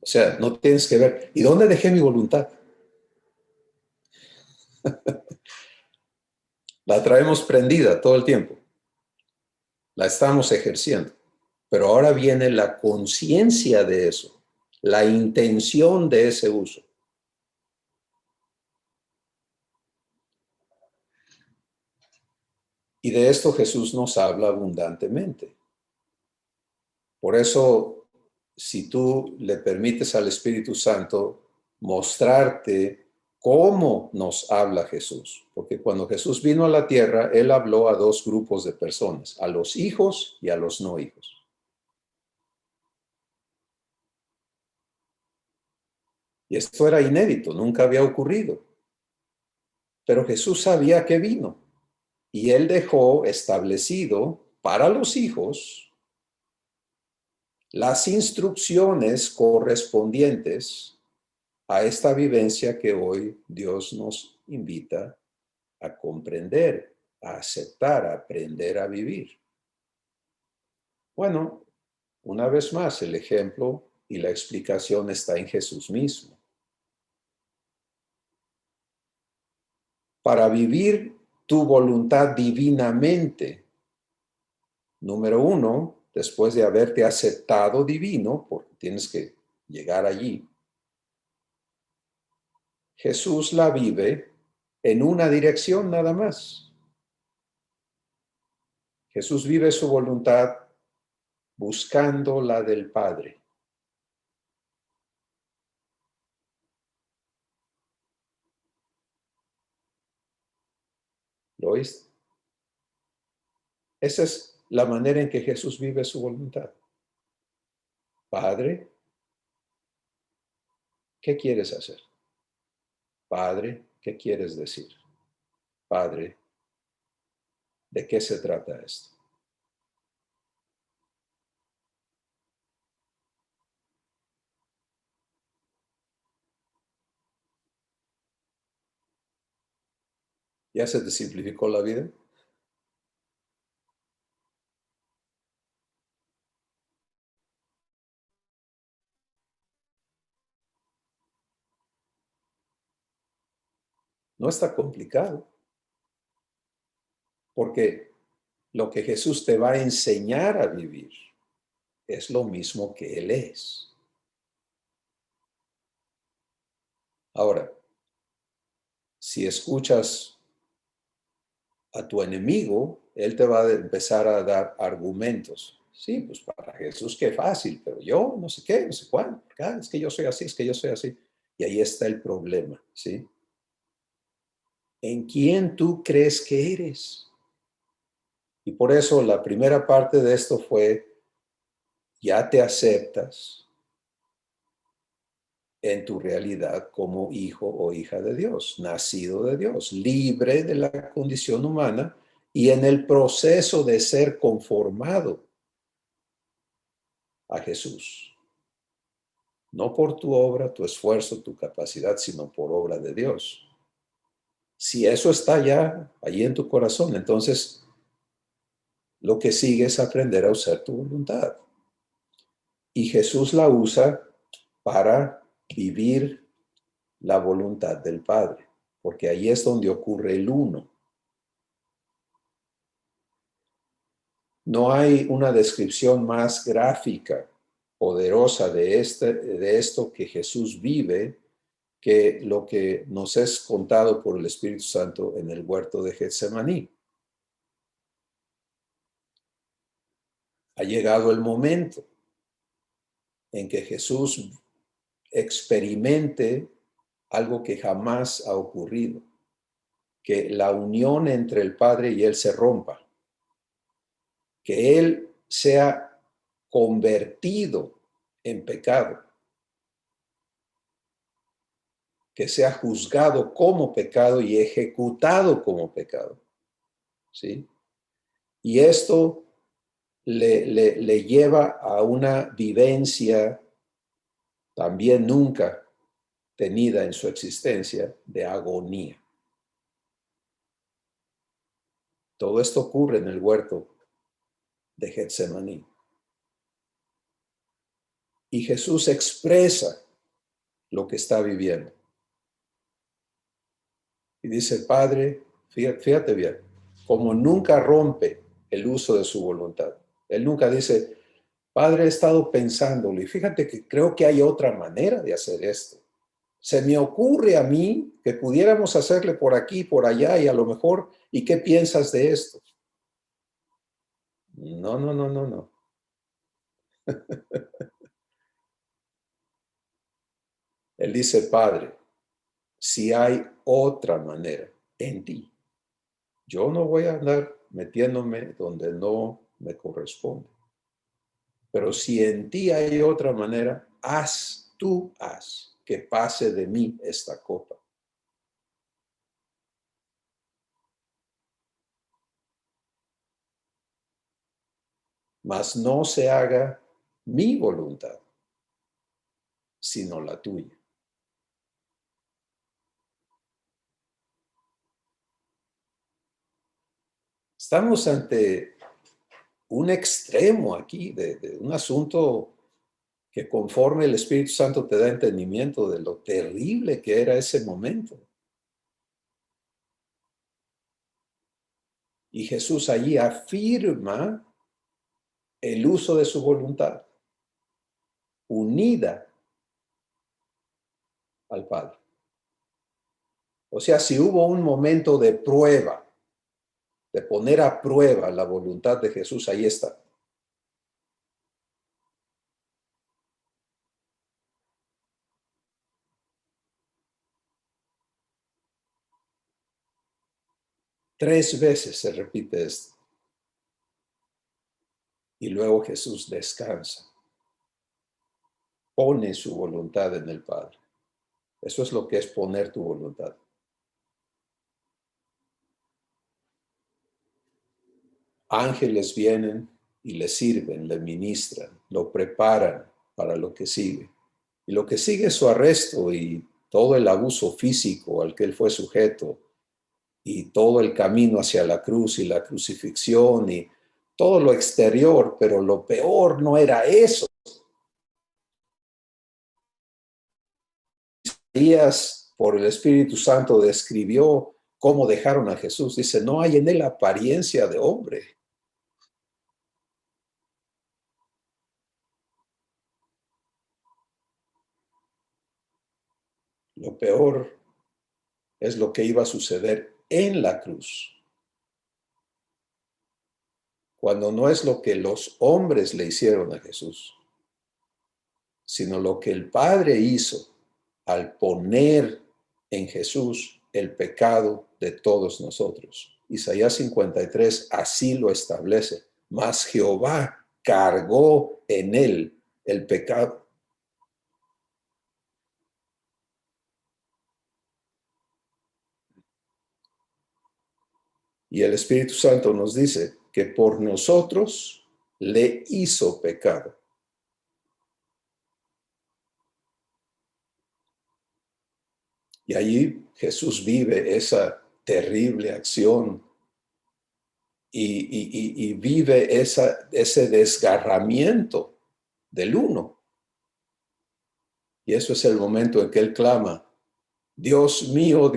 O sea, no tienes que ver, ¿y dónde dejé mi voluntad? La traemos prendida todo el tiempo. La estamos ejerciendo. Pero ahora viene la conciencia de eso, la intención de ese uso. Y de esto Jesús nos habla abundantemente. Por eso, si tú le permites al Espíritu Santo mostrarte cómo nos habla Jesús, porque cuando Jesús vino a la tierra, Él habló a dos grupos de personas, a los hijos y a los no hijos. Y esto era inédito, nunca había ocurrido. Pero Jesús sabía que vino y Él dejó establecido para los hijos las instrucciones correspondientes a esta vivencia que hoy Dios nos invita a comprender, a aceptar, a aprender a vivir. Bueno, una vez más, el ejemplo y la explicación está en Jesús mismo. Para vivir tu voluntad divinamente, número uno, después de haberte aceptado divino, porque tienes que llegar allí, Jesús la vive en una dirección nada más. Jesús vive su voluntad buscando la del Padre. ¿Lo oíste? Esa es la manera en que Jesús vive su voluntad. Padre, ¿qué quieres hacer? Padre, ¿qué quieres decir? Padre, ¿de qué se trata esto? ¿Ya se te simplificó la vida? No está complicado, porque lo que Jesús te va a enseñar a vivir es lo mismo que Él es. Ahora, si escuchas a tu enemigo, él te va a empezar a dar argumentos. Sí, pues para Jesús qué fácil, pero yo no sé qué, no sé cuándo. Es que yo soy así, es que yo soy así. Y ahí está el problema, ¿sí? ¿En quién tú crees que eres? Y por eso la primera parte de esto fue, ya te aceptas en tu realidad como hijo o hija de Dios, nacido de Dios, libre de la condición humana y en el proceso de ser conformado a Jesús. No por tu obra, tu esfuerzo, tu capacidad, sino por obra de Dios. Si eso está ya allí en tu corazón, entonces lo que sigue es aprender a usar tu voluntad. Y Jesús la usa para vivir la voluntad del Padre, porque ahí es donde ocurre el uno. No hay una descripción más gráfica, poderosa de esto que Jesús vive, que lo que nos es contado por el Espíritu Santo en el huerto de Getsemaní. Ha llegado el momento en que Jesús experimente algo que jamás ha ocurrido, que la unión entre el Padre y Él se rompa, que Él sea convertido en pecado, que sea juzgado como pecado y ejecutado como pecado, ¿sí? Y esto le lleva a una vivencia también nunca tenida en su existencia de agonía. Todo esto ocurre en el huerto de Getsemaní. Y Jesús expresa lo que está viviendo. Y dice, Padre, fíjate bien, como nunca rompe el uso de su voluntad. Él nunca dice, Padre, he estado pensándolo y fíjate que creo que hay otra manera de hacer esto. Se me ocurre a mí que pudiéramos hacerle por aquí, por allá y a lo mejor, ¿y qué piensas de esto? No, no, no, no, no. Él dice, Padre, si hay otra manera en ti, yo no voy a andar metiéndome donde no me corresponde. Pero si en ti hay otra manera, tú haz que pase de mí esta copa. Mas no se haga mi voluntad, sino la tuya. Estamos ante un extremo aquí de un asunto que conforme el Espíritu Santo te da entendimiento de lo terrible que era ese momento. Y Jesús allí afirma el uso de su voluntad, unida al Padre. O sea, si hubo un momento de prueba, de poner a prueba la voluntad de Jesús, ahí está. Tres veces se repite esto. Y luego Jesús descansa. Pone su voluntad en el Padre. Eso es lo que es poner tu voluntad. Ángeles vienen y le sirven, le ministran, lo preparan para lo que sigue. Y lo que sigue es su arresto y todo el abuso físico al que él fue sujeto y todo el camino hacia la cruz y la crucifixión y todo lo exterior, pero lo peor no era eso. Isaías, por el Espíritu Santo, describió cómo dejaron a Jesús. Dice, no hay en él apariencia de hombre. Lo peor es lo que iba a suceder en la cruz, cuando no es lo que los hombres le hicieron a Jesús, sino lo que el Padre hizo al poner en Jesús el pecado de todos nosotros. Isaías 53 así lo establece. Mas Jehová cargó en él el pecado. Y el Espíritu Santo nos dice que por nosotros le hizo pecado. Y allí Jesús vive esa terrible acción y vive ese desgarramiento del uno. Y eso es el momento en que él clama, Dios mío,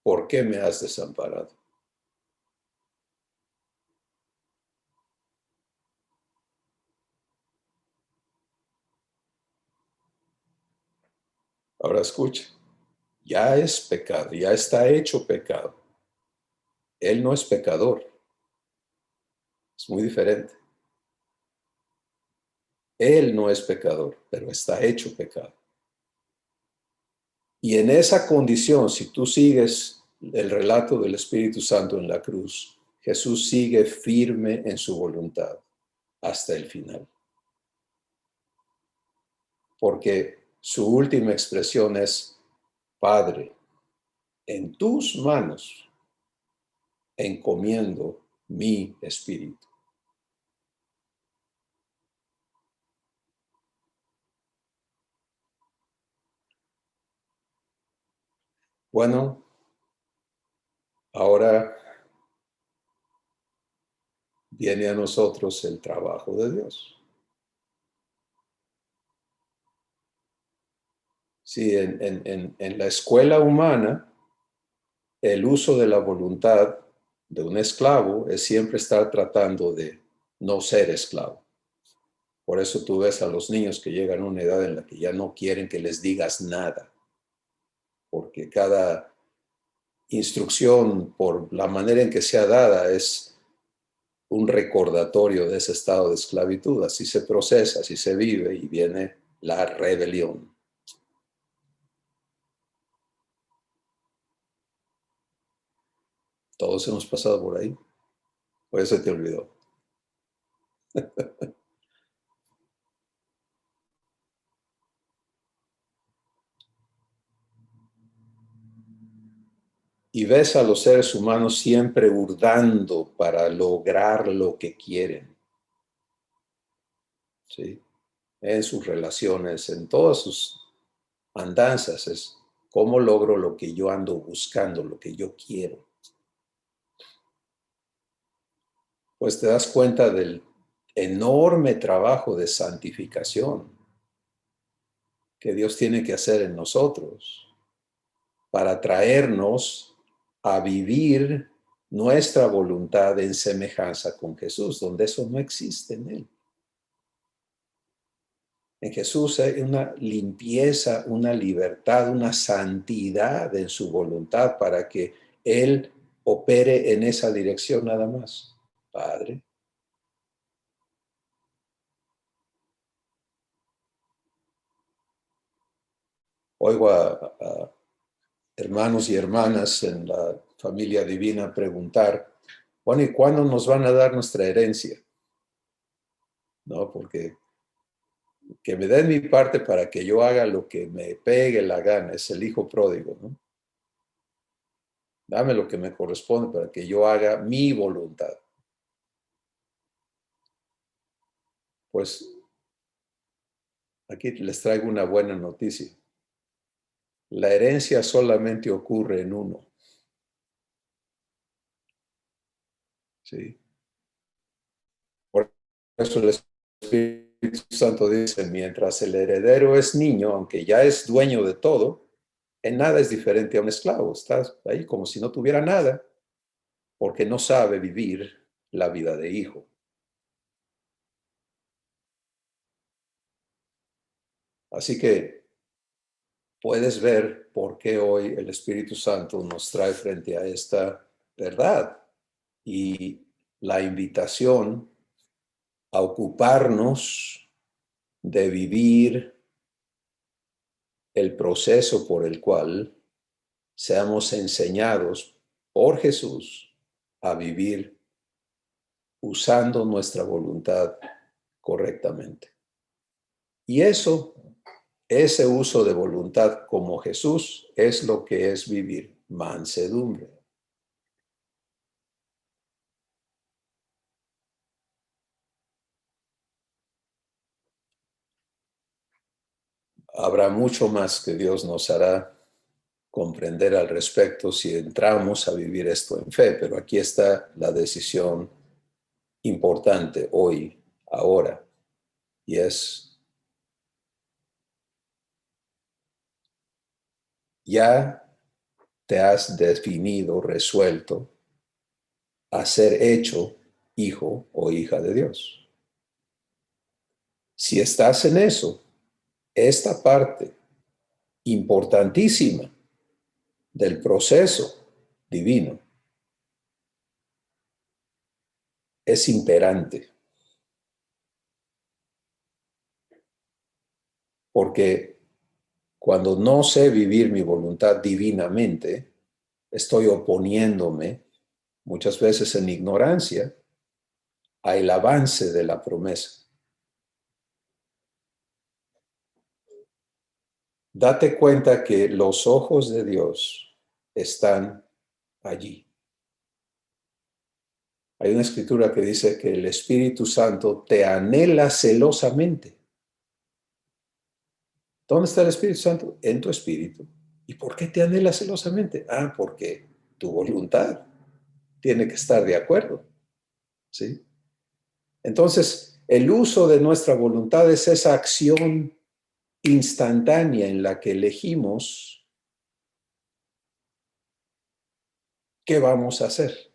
¿por qué me has desamparado? Ahora escucha, ya es pecado, ya está hecho pecado. Él no es pecador, es muy diferente. Él no es pecador, pero está hecho pecado. Y en esa condición, si tú sigues el relato del Espíritu Santo en la cruz, Jesús sigue firme en su voluntad hasta el final. Porque su última expresión es, Padre, en tus manos encomiendo mi espíritu. Bueno, ahora viene a nosotros el trabajo de Dios. Sí, en la escuela humana, el uso de la voluntad de un esclavo es siempre estar tratando de no ser esclavo. Por eso tú ves a los niños que llegan a una edad en la que ya no quieren que les digas nada, porque cada instrucción, por la manera en que sea dada, es un recordatorio de ese estado de esclavitud. Así se procesa, así se vive y viene la rebelión. Todos hemos pasado por ahí. Por eso te olvidó. y ves a los seres humanos siempre hurgando para lograr lo que quieren, ¿sí? En sus relaciones, en todas sus andanzas, es cómo logro lo que yo ando buscando, lo que yo quiero. Pues te das cuenta del enorme trabajo de santificación que Dios tiene que hacer en nosotros para traernos a vivir nuestra voluntad en semejanza con Jesús, donde eso no existe en Él. En Jesús hay una limpieza, una libertad, una santidad en su voluntad para que Él opere en esa dirección nada más. Padre. Oigo a hermanos y hermanas en la familia divina preguntar, bueno, ¿y cuándo nos van a dar nuestra herencia? ¿No? Porque que me den mi parte para que yo haga lo que me pegue la gana, es el hijo pródigo, ¿no? Dame lo que me corresponde para que yo haga mi voluntad. Pues aquí les traigo una buena noticia. La herencia solamente ocurre en uno. ¿Sí? Por eso el Espíritu Santo dice, mientras el heredero es niño, aunque ya es dueño de todo, en nada es diferente a un esclavo. Estás ahí como si no tuviera nada, porque no sabe vivir la vida de hijo. Así que puedes ver por qué hoy el Espíritu Santo nos trae frente a esta verdad y la invitación a ocuparnos de vivir el proceso por el cual seamos enseñados por Jesús a vivir usando nuestra voluntad correctamente. Y eso, ese uso de voluntad como Jesús, es lo que es vivir mansedumbre. Habrá mucho más que Dios nos hará comprender al respecto si entramos a vivir esto en fe, pero aquí está la decisión importante hoy, ahora, y es, ya te has definido, resuelto a ser hecho hijo o hija de Dios. Si estás en eso, esta parte importantísima del proceso divino es imperante, porque cuando no sé vivir mi voluntad divinamente, estoy oponiéndome, muchas veces en ignorancia, al avance de la promesa. Date cuenta que los ojos de Dios están allí. Hay una escritura que dice que el Espíritu Santo te anhela celosamente. ¿Dónde está el Espíritu Santo? En tu espíritu. ¿Y por qué te anhela celosamente? Ah, porque tu voluntad tiene que estar de acuerdo. ¿Sí? Entonces, el uso de nuestra voluntad es esa acción instantánea en la que elegimos qué vamos a hacer.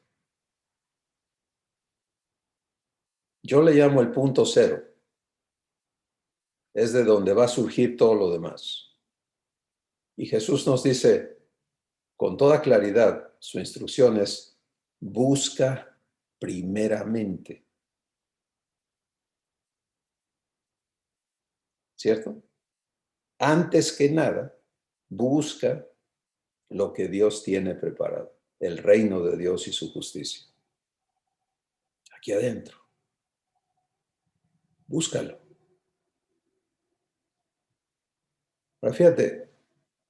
Yo le llamo el punto cero. Es de donde va a surgir todo lo demás. Y Jesús nos dice con toda claridad, su instrucción es, busca primeramente. ¿Cierto? Antes que nada, busca lo que Dios tiene preparado, el reino de Dios y su justicia. Aquí adentro. Búscalo. Pero fíjate,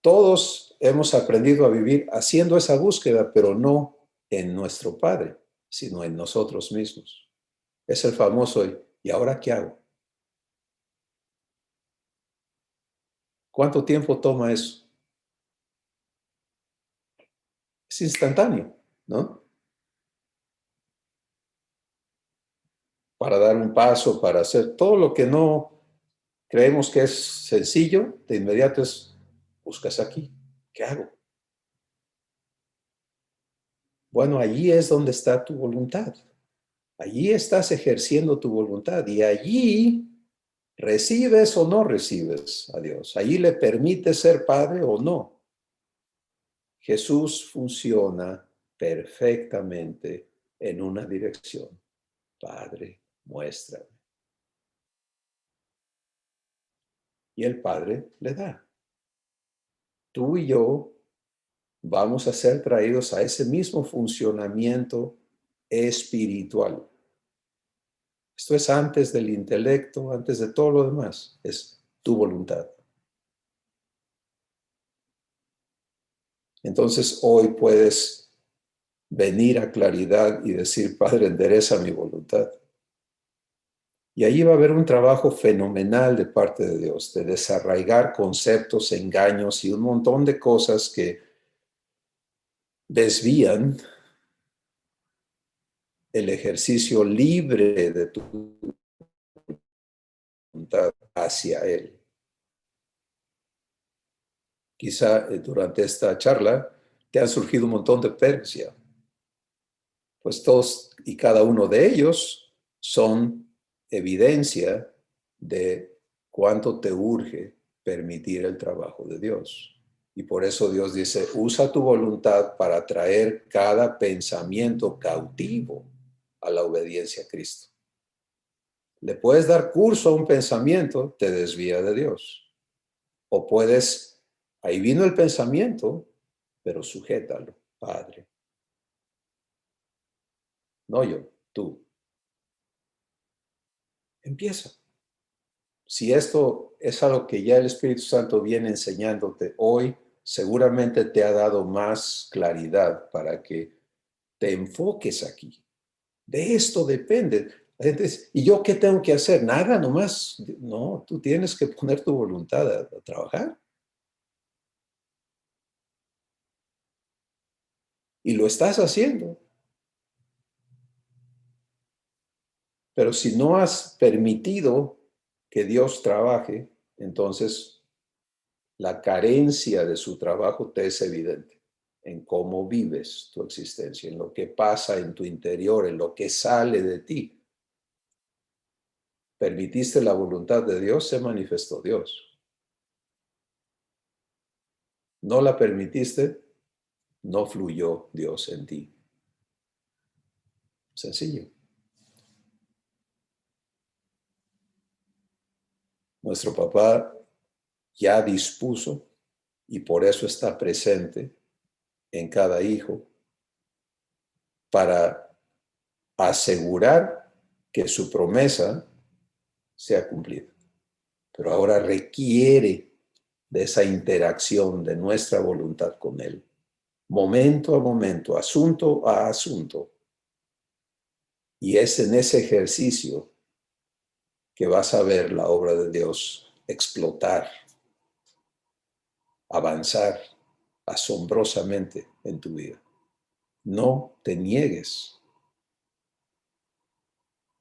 Todos hemos aprendido a vivir haciendo esa búsqueda, pero no en nuestro Padre, sino en nosotros mismos. Es el famoso, ¿y ahora qué hago? ¿Cuánto tiempo toma eso? Es instantáneo, ¿no? Para dar un paso, para hacer todo lo que no creemos que es sencillo, de inmediato es, buscas aquí, ¿qué hago? Bueno, allí es donde está tu voluntad. Allí estás ejerciendo tu voluntad y allí recibes o no recibes a Dios. Allí le permites ser padre o no. Jesús funciona perfectamente en una dirección. Padre, muéstrame. Y el Padre le da. Tú y yo vamos a ser traídos a ese mismo funcionamiento espiritual. Esto es antes del intelecto, antes de todo lo demás. Es tu voluntad. Entonces hoy puedes venir a claridad y decir, Padre, endereza mi voluntad. Y allí va a haber un trabajo fenomenal de parte de Dios, de desarraigar conceptos, engaños y un montón de cosas que desvían el ejercicio libre de tu voluntad hacia Él. Quizá durante esta charla te han surgido un montón de persia. Pues todos y cada uno de ellos son evidencia de cuánto te urge permitir el trabajo de Dios. Y por eso Dios dice, usa tu voluntad para traer cada pensamiento cautivo a la obediencia a Cristo. Le puedes dar curso a un pensamiento, te desvía de Dios. O puedes, ahí vino el pensamiento, pero sujétalo, Padre. No yo, tú. Empieza. Si esto es algo que ya el Espíritu Santo viene enseñándote hoy, seguramente te ha dado más claridad para que te enfoques aquí. De esto depende. La gente dice, ¿y yo qué tengo que hacer? Nada, nomás. No, tú tienes que poner tu voluntad a trabajar. Y lo estás haciendo. Pero si no has permitido que Dios trabaje, entonces la carencia de su trabajo te es evidente en cómo vives tu existencia, en lo que pasa en tu interior, en lo que sale de ti. Permitiste la voluntad de Dios, se manifestó Dios. No la permitiste, no fluyó Dios en ti. Sencillo. Nuestro papá ya dispuso y por eso está presente en cada hijo para asegurar que su promesa sea cumplida. Pero ahora requiere de esa interacción de nuestra voluntad con Él, momento a momento, asunto a asunto. Y es en ese ejercicio que vas a ver la obra de Dios explotar, avanzar asombrosamente en tu vida. No te niegues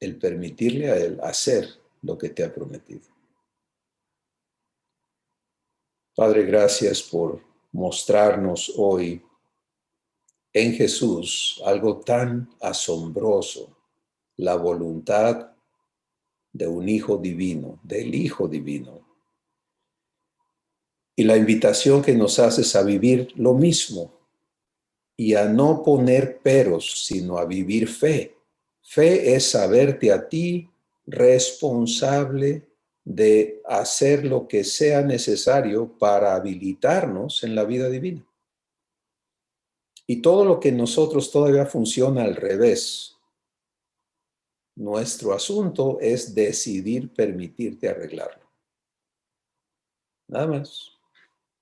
el permitirle a Él hacer lo que te ha prometido. Padre, gracias por mostrarnos hoy en Jesús algo tan asombroso, la voluntad de un Hijo divino, del Hijo divino. Y la invitación que nos haces a vivir lo mismo y a no poner peros, sino a vivir fe. Fe es saberte a ti responsable de hacer lo que sea necesario para habilitarnos en la vida divina. Y todo lo que en nosotros todavía funciona al revés, nuestro asunto es decidir permitirte arreglarlo. Nada más.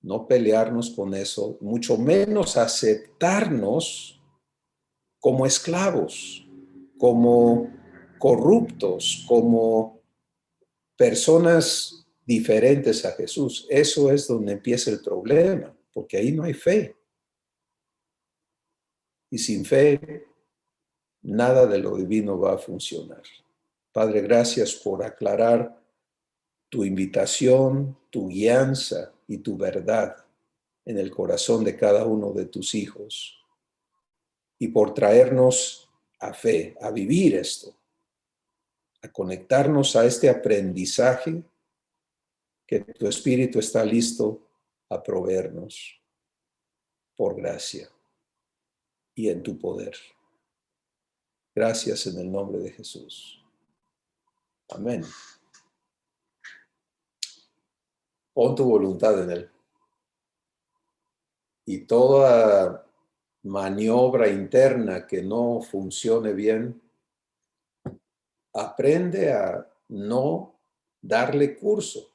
no pelearnos con eso, mucho menos aceptarnos como esclavos, como corruptos, como personas diferentes a Jesús. Eso es donde empieza el problema, porque ahí no hay fe. Y sin fe, nada de lo divino va a funcionar. Padre, gracias por aclarar tu invitación, tu guianza y tu verdad en el corazón de cada uno de tus hijos y por traernos a fe, a vivir esto, a conectarnos a este aprendizaje que tu Espíritu está listo a proveernos por gracia y en tu poder. Gracias en el nombre de Jesús. Amén. Pon tu voluntad en él. Y toda maniobra interna que no funcione bien, aprende a no darle curso,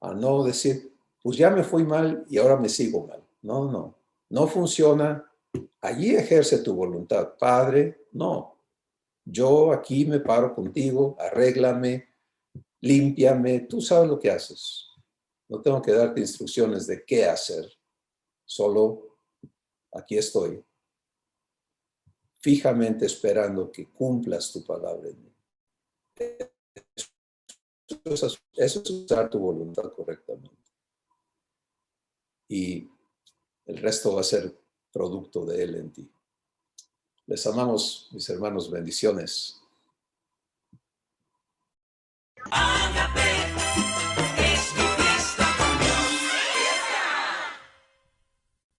a no decir, pues ya me fui mal y ahora me sigo mal. No, no funciona. Allí ejerce tu voluntad. Padre, no. Yo aquí me paro contigo, arréglame, límpiame. Tú sabes lo que haces. No tengo que darte instrucciones de qué hacer. Solo aquí estoy, fijamente esperando que cumplas tu palabra en mí. Eso es usar tu voluntad correctamente. Y el resto va a ser producto de Él en ti. Les amamos, mis hermanos, bendiciones.